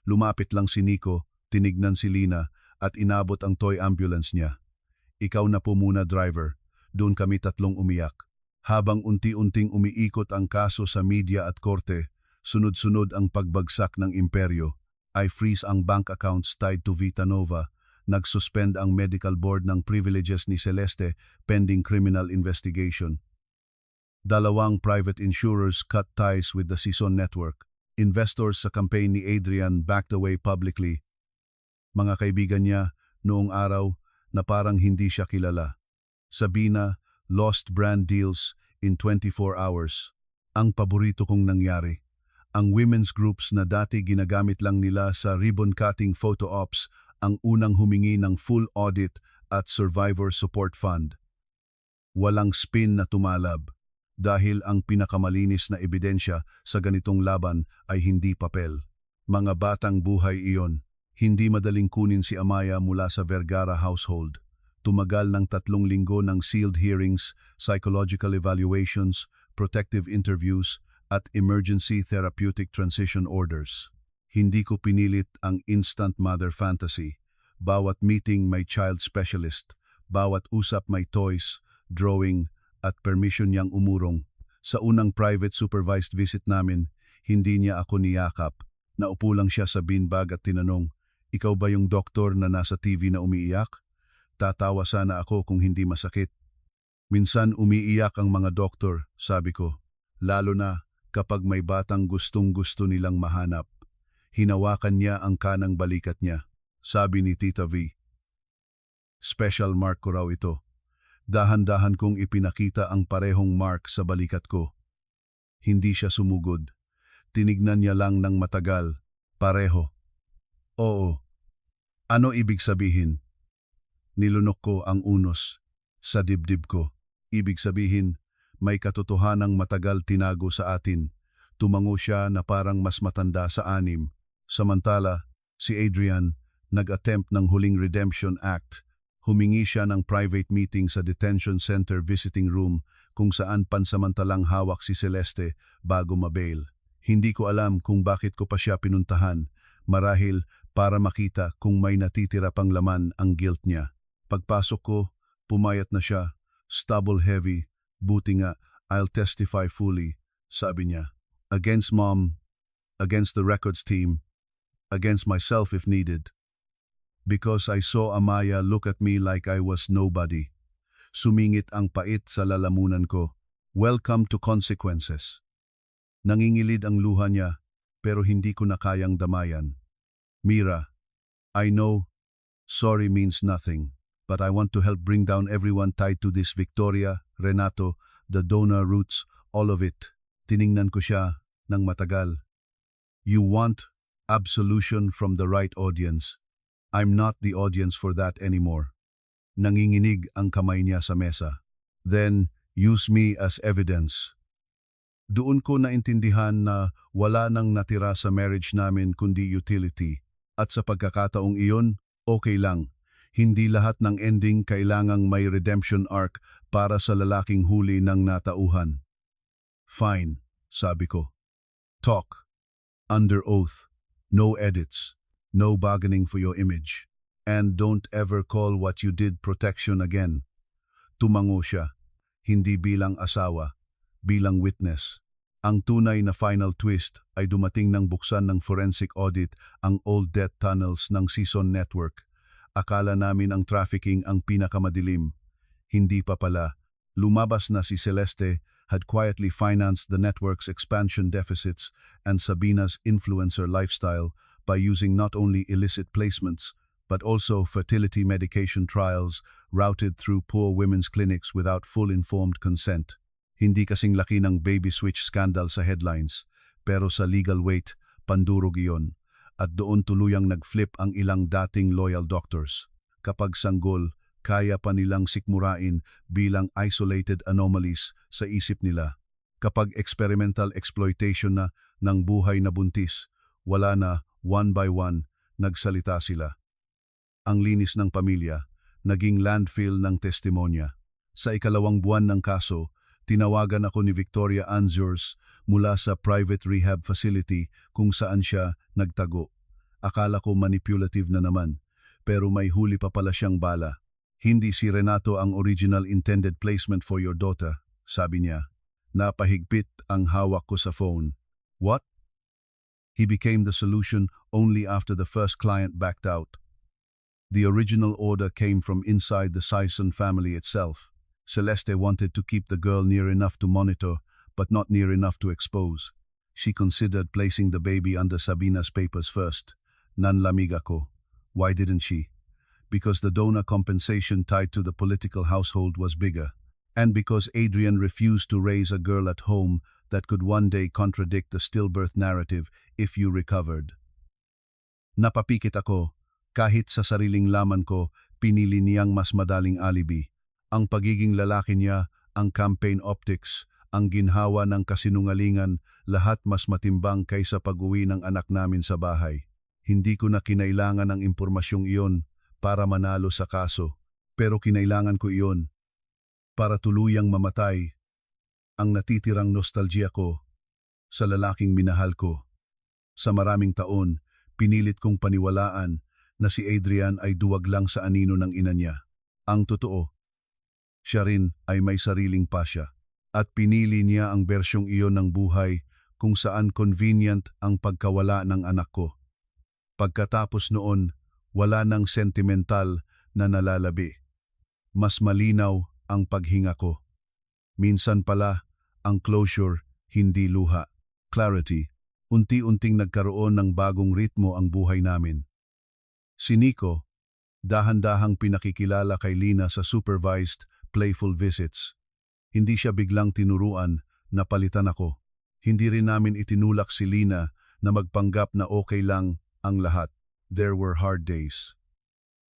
Lumapit lang si Nico, tinignan si Lina at inabot ang toy ambulance niya. Ikaw na po muna driver, doon kami tatlong umiyak. Habang unti-unting umiikot ang kaso sa media at korte, sunod-sunod ang pagbagsak ng imperyo, ay freeze ang bank accounts tied to Vita Nova, nag-suspend ang medical board ng privileges ni Celeste pending criminal investigation. 2 private insurers cut ties with the Sison Network. Investors sa campaign ni Adrian backed away publicly. Mga kaibigan niya noong araw na parang hindi siya kilala. Sabina, lost brand deals in 24 hours. Ang paborito kong nangyari. Ang women's groups na dati ginagamit lang nila sa ribbon-cutting photo ops ang unang humingi ng full audit at survivor support fund. Walang spin na tumalab dahil ang pinakamalinis na ebidensya sa ganitong laban ay hindi papel. Mga batang buhay iyon. Hindi madaling kunin si Amaya mula sa Vergara household. Tumagal ng 3 linggo ng sealed hearings, psychological evaluations, protective interviews, at emergency therapeutic transition orders. Hindi ko pinilit ang instant mother fantasy. Bawat meeting may child specialist, bawat usap may toys, drawing, at permission niyang umurong. Sa unang private supervised visit namin, hindi niya ako niyakap. Naupo lang siya sa beanbag at tinanong, "Ikaw ba yung doktor na nasa TV na umiiyak?" Tatawa sana ako kung hindi masakit. Minsan umiiyak ang mga doktor, sabi ko, lalo na kapag may batang gustong-gusto nilang mahanap. Hinawakan niya ang kanang balikat niya, sabi ni Tita V. Special mark ko raw ito. Dahan-dahan kong ipinakita ang parehong mark sa balikat ko. Hindi siya sumugod. Tinignan niya lang ng matagal. Pareho. Oo. Ano ibig sabihin? Nilunok ko ang unos sa dibdib ko. Ibig sabihin, may katotohanang matagal tinago sa atin. Tumango siya na parang mas matanda sa 6. Samantala, si Adrian nag-attempt ng huling redemption act. Humingi siya ng private meeting sa detention center visiting room kung saan pansamantalang hawak si Celeste bago mabail. Hindi ko alam kung bakit ko pa siya pinuntahan, marahil para makita kung may natitira pang laman ang guilt niya. Pagpasok ko, pumayat na siya, stubble heavy, buti nga, I'll testify fully, sabi niya. Against mom, against the records team, against myself if needed. Because I saw Amaya look at me like I was nobody. Sumingit ang pait sa lalamunan ko. Welcome to consequences. Nangingilid ang luha niya, pero hindi ko na kayang damayan. Mira, I know sorry means nothing. But I want to help bring down everyone tied to this Victoria, Renato, the donor roots, all of it. Tiningnan ko siya ng matagal. You want absolution from the right audience. I'm not the audience for that anymore. Nanginginig ang kamay niya sa mesa. Then, use me as evidence. Doon ko naintindihan na wala nang natira sa marriage namin kundi utility. At sa pagkakataong iyon, okay lang. Hindi lahat ng ending kailangang may redemption arc para sa lalaking huli ng natauhan. Fine, sabi ko. Talk. Under oath, no edits, no bargaining for your image. And don't ever call what you did protection again. Tumango siya, hindi bilang asawa, bilang witness. Ang tunay na final twist ay dumating nang buksan ng forensic audit ang old death tunnels ng Season Network. Akala namin ang trafficking ang pinakamadilim. Hindi pa pala. Lumabas na si Celeste had quietly financed the network's expansion deficits and Sabina's influencer lifestyle by using not only illicit placements, but also fertility medication trials routed through poor women's clinics without full informed consent. Hindi kasing laki ng baby switch scandal sa headlines, pero sa legal weight, pandurog iyon. At doon tuluyang nag-flip ang ilang dating loyal doctors. Kapag sanggol, kaya pa nilang sikmurain bilang isolated anomalies sa isip nila. Kapag experimental exploitation na ng buhay na buntis, wala na, one by one, nagsalita sila. Ang linis ng pamilya, naging landfill ng testimonya. Sa ikalawang buwan ng kaso, tinawagan ako ni Victoria Anzures mula sa private rehab facility kung saan siya nagtago. Akala ko manipulative na naman, pero may huli pa pala siyang bala. Hindi si Renato ang original intended placement for your daughter, sabi niya. Napahigpit ang hawak ko sa phone. What? He became the solution only after the first client backed out. The original order came from inside the Sison family itself. Celeste wanted to keep the girl near enough to monitor, but not near enough to expose. She considered placing the baby under Sabina's papers first. Nanlamig ako. Why didn't she? Because the donor compensation tied to the political household was bigger, and because Adrian refused to raise a girl at home that could one day contradict the stillbirth narrative if you recovered. Napapikit ako. Kahit sa sariling laman ko, pinili niyang mas madaling alibi. Ang pagiging lalaki niya, ang campaign optics, ang ginhawa ng kasinungalingan, lahat mas matimbang kaysa pag-uwi ng anak namin sa bahay. Hindi ko na kinailangan ng impormasyong iyon para manalo sa kaso, pero kinailangan ko iyon para tuluyang mamatay ang natitirang nostalgia ko sa lalaking minahal ko. Sa maraming taon, pinilit kong paniwalaan na si Adrian ay duwag lang sa anino ng ina niya. Ang totoo, siya rin ay may sariling pasya. At pinili niya ang bersyong iyon ng buhay kung saan convenient ang pagkawala ng anak ko. Pagkatapos noon, wala nang sentimental na nalalabi. Mas malinaw ang paghinga ko. Minsan pala, ang closure, hindi luha. Clarity, unti-unting nagkaroon ng bagong ritmo ang buhay namin. Si Nico, dahan-dahang pinakikilala kay Lina sa supervised, playful visits. Hindi siya biglang tinuruan na palitan ako. Hindi rin namin itinulak si Lina na magpanggap na okay lang ang lahat. There were hard days.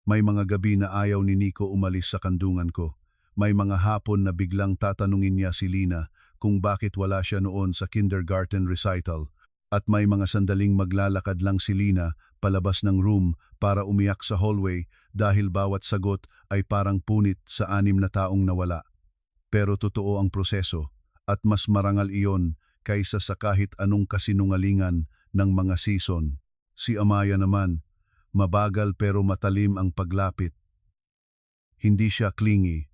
May mga gabi na ayaw ni Nico umalis sa kandungan ko. May mga hapon na biglang tatanungin niya si Lina kung bakit wala siya noon sa kindergarten recital. At may mga sandaling maglalakad lang si Lina palabas ng room para umiyak sa hallway dahil bawat sagot ay parang punit sa 6 na taong nawala. Pero totoo ang proseso at mas marangal iyon kaysa sa kahit anong kasinungalingan ng mga season. Si Amaya naman, mabagal pero matalim ang paglapit. Hindi siya clingy,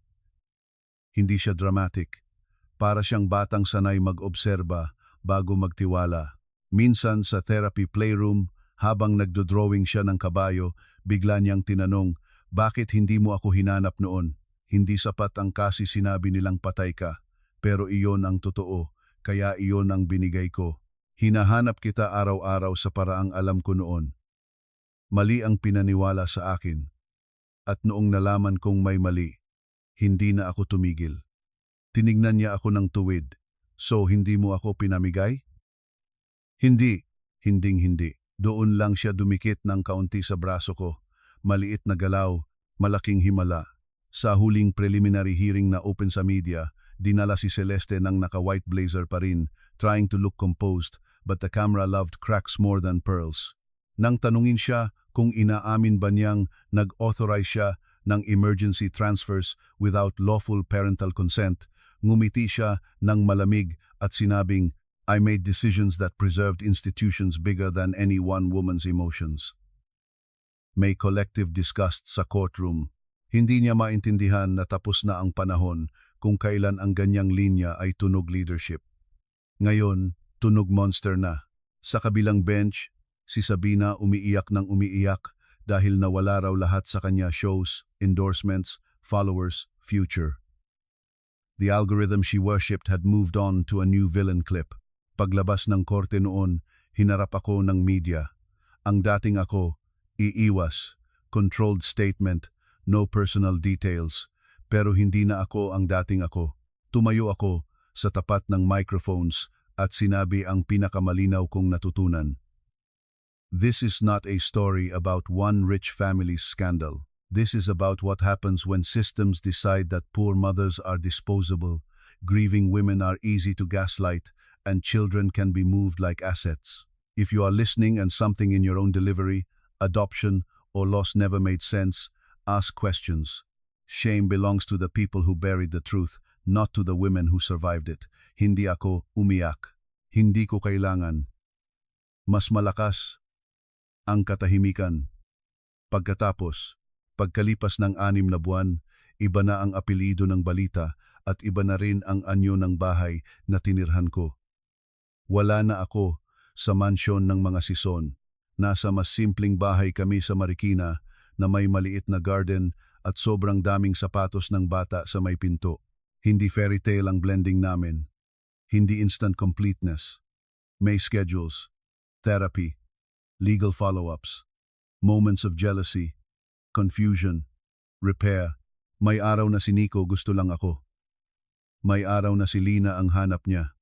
hindi siya dramatic. Para siyang batang sanay mag-obserba bago magtiwala. Minsan sa therapy playroom, habang nagdodrawing siya ng kabayo, bigla niyang tinanong, bakit hindi mo ako hinanap noon? Hindi sapat ang kasi sinabi nilang patay ka, pero iyon ang totoo, kaya iyon ang binigay ko. Hinahanap kita araw-araw sa paraang alam ko noon. Mali ang pinaniwala sa akin. At noong nalaman kong may mali, hindi na ako tumigil. Tinignan niya ako ng tuwid, so hindi mo ako pinamigay? Hindi, hindi. Doon lang siya dumikit ng kaunti sa braso ko. Maliit na galaw, malaking himala. Sa huling preliminary hearing na open sa media, dinala si Celeste ng naka-white blazer pa rin, trying to look composed, but the camera loved cracks more than pearls. Nang tanungin siya kung inaamin ba niyang nag-authorize siya ng emergency transfers without lawful parental consent, ngumiti siya ng malamig at sinabing, I made decisions that preserved institutions bigger than any one woman's emotions. May collective disgust sa courtroom. Hindi niya maintindihan na tapos na ang panahon kung kailan ang ganyang linya ay tunog leadership. Ngayon, tunog monster na. Sa kabilang bench, si Sabina umiiyak ng umiiyak dahil nawala raw lahat sa kanya: shows, endorsements, followers, future. The algorithm she worshipped had moved on to a new villain clip. Paglabas ng korte noon, hinarap ako ng media. Ang dating ako, iiwas, controlled statement, no personal details. Pero hindi na ako ang dating ako. Tumayo ako sa tapat ng microphones at sinabi ang pinakamalinaw kong natutunan. This is not a story about one rich family's scandal. This is about what happens when systems decide that poor mothers are disposable, grieving women are easy to gaslight, and children can be moved like assets. If you are listening and something in your own delivery, adoption, or loss never made sense, ask questions. Shame belongs to the people who buried the truth, not to the women who survived it. Hindi ako umiyak. Hindi ko kailangan. Mas malakas ang katahimikan. Pagkalipas ng 6 na buwan, iba na ang apelyido ng balita at iba na rin ang anyo ng bahay na tinirhan ko. Wala na ako sa mansyon ng mga sison. Nasa mas simpleng bahay kami sa Marikina na may maliit na garden at sobrang daming sapatos ng bata sa may pinto. Hindi fairy tale ang blending namin. Hindi instant completeness. May schedules, therapy, legal follow-ups, moments of jealousy, confusion, repair. May araw na si Nico gusto lang ako. May araw na si Lina ang hanap niya.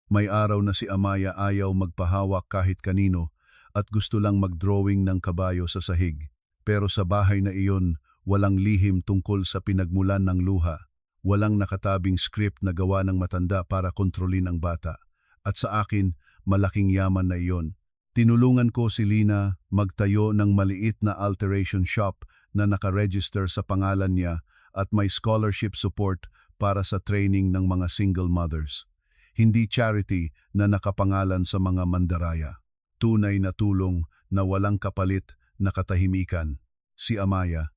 May araw na si Amaya ayaw magpahawak kahit kanino at gusto lang magdrawing ng kabayo sa sahig. Pero sa bahay na iyon, walang lihim tungkol sa pinagmulan ng luha. Walang nakatabing script na gawa ng matanda para kontrolin ang bata. At sa akin, malaking yaman na iyon. Tinulungan ko si Lina magtayo ng maliit na alteration shop na nakaregister sa pangalan niya at may scholarship support para sa training ng mga single mothers. Hindi charity na nakapangalan sa mga mandaraya. Tunay na tulong na walang kapalit na katahimikan. Si Amaya.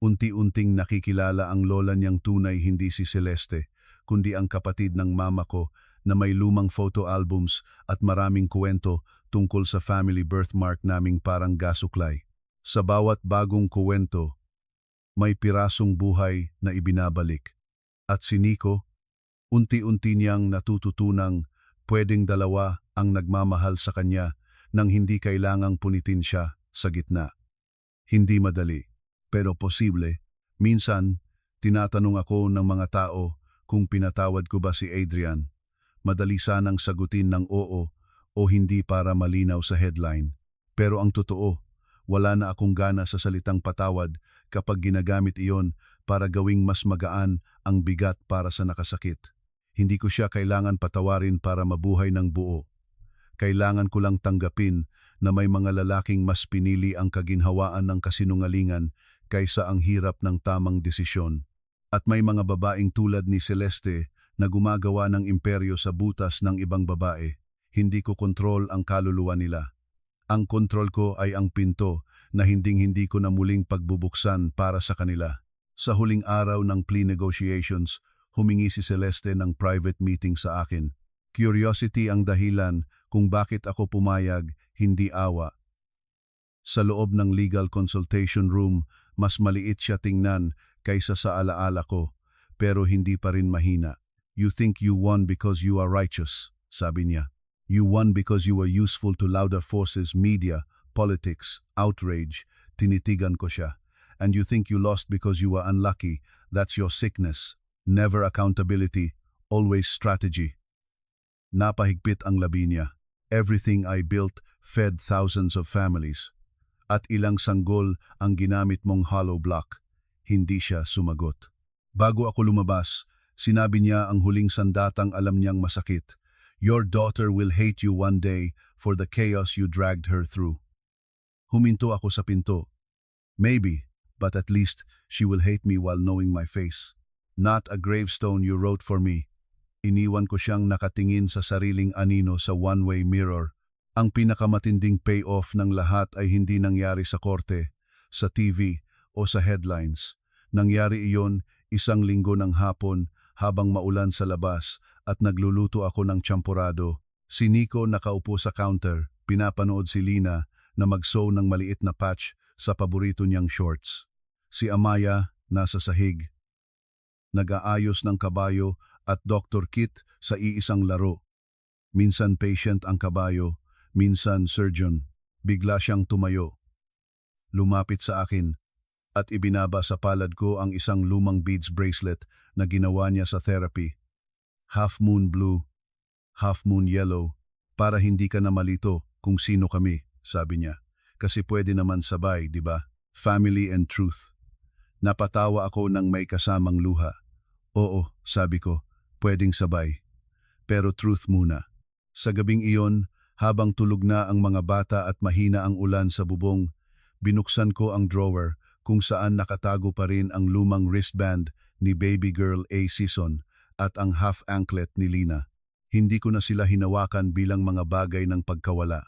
Unti-unting nakikilala ang lola niyang tunay, hindi si Celeste, kundi ang kapatid ng mama ko na may lumang photo albums at maraming kwento tungkol sa family birthmark naming parang gasuklay. Sa bawat bagong kwento, may pirasong buhay na ibinabalik. At si Nico, unti-unti niyang natututunang pwedeng dalawa ang nagmamahal sa kanya nang hindi kailangang punitin siya sa gitna. Hindi madali, pero posible. Minsan, tinatanong ako ng mga tao kung pinatawad ko ba si Adrian. Madali sanang sagutin ng oo o hindi para malinaw sa headline. Pero ang totoo, wala na akong gana sa salitang patawad kapag ginagamit iyon para gawing mas magaan ang bigat para sa nakasakit. Hindi ko siya kailangan patawarin para mabuhay ng buo. Kailangan ko lang tanggapin na may mga lalaking mas pinili ang kaginhawaan ng kasinungalingan kaysa ang hirap ng tamang desisyon. At may mga babaeng tulad ni Celeste na gumagawa ng imperyo sa butas ng ibang babae. Hindi ko kontrol ang kaluluwa nila. Ang kontrol ko ay ang pinto na hinding-hindi ko na muling pagbubuksan para sa kanila. Sa huling araw ng plea negotiations, humingi si Celeste ng private meeting sa akin. Curiosity ang dahilan kung bakit ako pumayag, hindi awa. Sa loob ng legal consultation room, mas maliit siya tingnan kaysa sa alaala ko, pero hindi pa rin mahina. You think you won because you are righteous, sabi niya. You won because you were useful to louder forces, media, politics, outrage. Tinitigan ko siya. And you think you lost because you were unlucky. That's your sickness. Never accountability, always strategy. Napahigpit ang labi niya. Everything I built fed thousands of families. At ilang sanggol ang ginamit mong hollow block. Hindi siya sumagot. Bago ako lumabas, sinabi niya ang huling sandatang alam niyang masakit. Your daughter will hate you one day for the chaos you dragged her through. Huminto ako sa pinto. Maybe, but at least she will hate me while knowing my face. Not a gravestone you wrote for me. Iniwan ko siyang nakatingin sa sariling anino sa one-way mirror. Ang pinakamatinding payoff ng lahat ay hindi nangyari sa korte, sa TV o sa headlines. Nangyari iyon 1 linggo ng hapon habang maulan sa labas at nagluluto ako ng champorado. Si Nico nakaupo sa counter, pinapanood si Lina na mag-sew ng maliit na patch sa paborito niyang shorts. Si Amaya nasa sahig, nag-aayos ng kabayo at Dr. Kit sa iisang laro. Minsan patient ang kabayo, minsan surgeon. Bigla siyang tumayo. Lumapit sa akin at ibinaba sa palad ko ang isang lumang beads bracelet na ginawa niya sa therapy. Half moon blue, half moon yellow, para hindi ka na malito kung sino kami, sabi niya. Kasi pwede naman sabay, di ba? Family and truth. Napatawa ako ng may kasamang luha. Oo, sabi ko, pwedeng sabay. Pero truth muna. Sa gabing iyon, habang tulog na ang mga bata at mahina ang ulan sa bubong, binuksan ko ang drawer kung saan nakatago pa rin ang lumang wristband ni baby girl A. Season at ang half anklet ni Lina. Hindi ko na sila hinawakan bilang mga bagay ng pagkawala.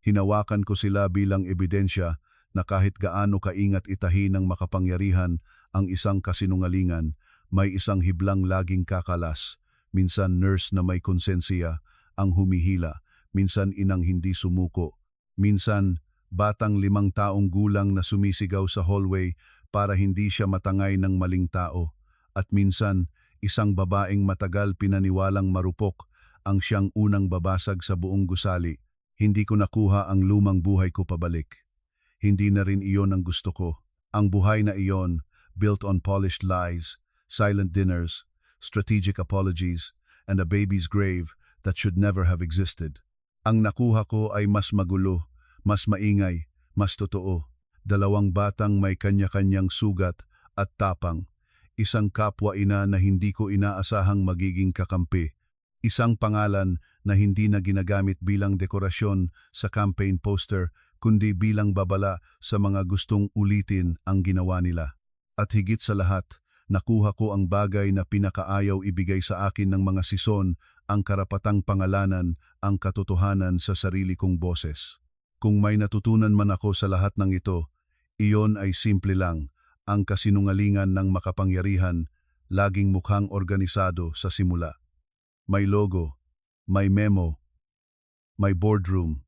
Hinawakan ko sila bilang ebidensya na kahit gaano kaingat itahi ng makapangyarihan ang isang kasinungalingan, may isang hiblang laging kakalas. Minsan nurse na may konsensiya ang humihila, minsan inang hindi sumuko, minsan batang 5 taong gulang na sumisigaw sa hallway para hindi siya matangay ng maling tao, at minsan isang babaeng matagal pinaniwalang marupok ang siyang unang babasag sa buong gusali. Hindi ko nakuha ang lumang buhay ko pabalik. Hindi na rin iyon ang gusto ko. Ang buhay na iyon, built on polished lies, silent dinners, strategic apologies, and a baby's grave that should never have existed. Ang nakuha ko ay mas magulo, mas maingay, mas totoo. 2 batang may kanya-kanyang sugat at tapang. Isang kapwa-ina na hindi ko inaasahang magiging kakampi. Isang pangalan na hindi na ginagamit bilang dekorasyon sa campaign poster, kundi bilang babala sa mga gustong ulitin ang ginawa nila. At higit sa lahat, nakuha ko ang bagay na pinakaayaw ibigay sa akin ng mga sison, ang karapatang pangalanan ang katotohanan sa sarili kong boses. Kung may natutunan man ako sa lahat ng ito, iyon ay simple lang, ang kasinungalingan ng makapangyarihan, laging mukhang organisado sa simula. May logo, may memo, may boardroom,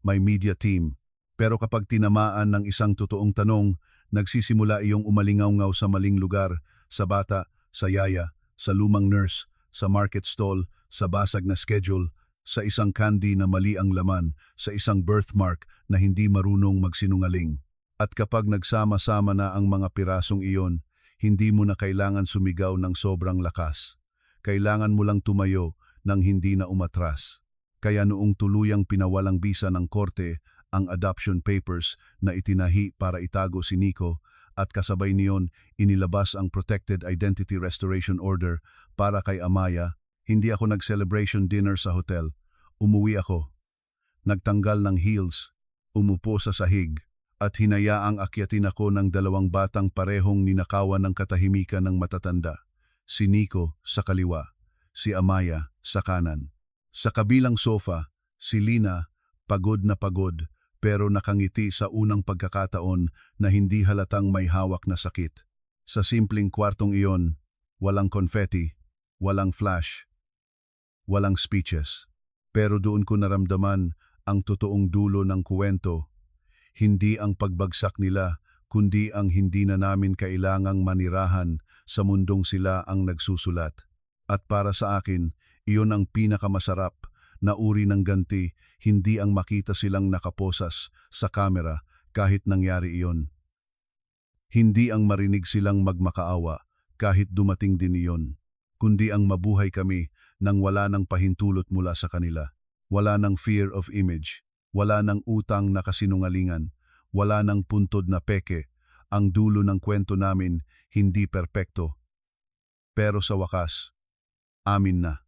may media team. Pero kapag tinamaan ng isang totoong tanong, nagsisimula iyong umalingaw-ngaw sa maling lugar, sa bata, sa yaya, sa lumang nurse, sa market stall, sa basag na schedule, sa isang candy na mali ang laman, sa isang birthmark na hindi marunong magsinungaling. At kapag nagsama-sama na ang mga pirasong iyon, hindi mo na kailangan sumigaw ng sobrang lakas. Kailangan mo lang tumayo nang hindi na umatras. Kaya noong tuluyang pinawalang bisa ng korte ang adoption papers na itinahi para itago si Nico, at kasabay niyon inilabas ang Protected Identity Restoration Order para kay Amaya, hindi ako nag-celebration dinner sa hotel. Umuwi ako. Nagtanggal ng heels, umupo sa sahig, at hinayaang akyatin ako ng 2 batang parehong ninakawan ng katahimikan ng matatanda. Si Nico sa kaliwa, si Amaya sa kanan. Sa kabilang sofa, si Lina, pagod na pagod, pero nakangiti sa unang pagkakataon na hindi halatang may hawak na sakit. Sa simpleng kwartong iyon, walang confetti, walang flash, walang speeches. Pero doon ko naramdaman ang totoong dulo ng kuwento. Hindi ang pagbagsak nila, kundi ang hindi na namin kailangang manirahan sa mundong sila ang nagsusulat. At para sa akin, iyon ang pinakamasarap na uri ng ganti, hindi ang makita silang nakaposas sa kamera kahit nangyari iyon. Hindi ang marinig silang magmakaawa kahit dumating din iyon, kundi ang mabuhay kami nang wala ng pahintulot mula sa kanila. Wala ng fear of image, wala ng utang na kasinungalingan, wala ng puntod na peke. Ang dulo ng kwento namin hindi perpekto. Pero sa wakas, amin na.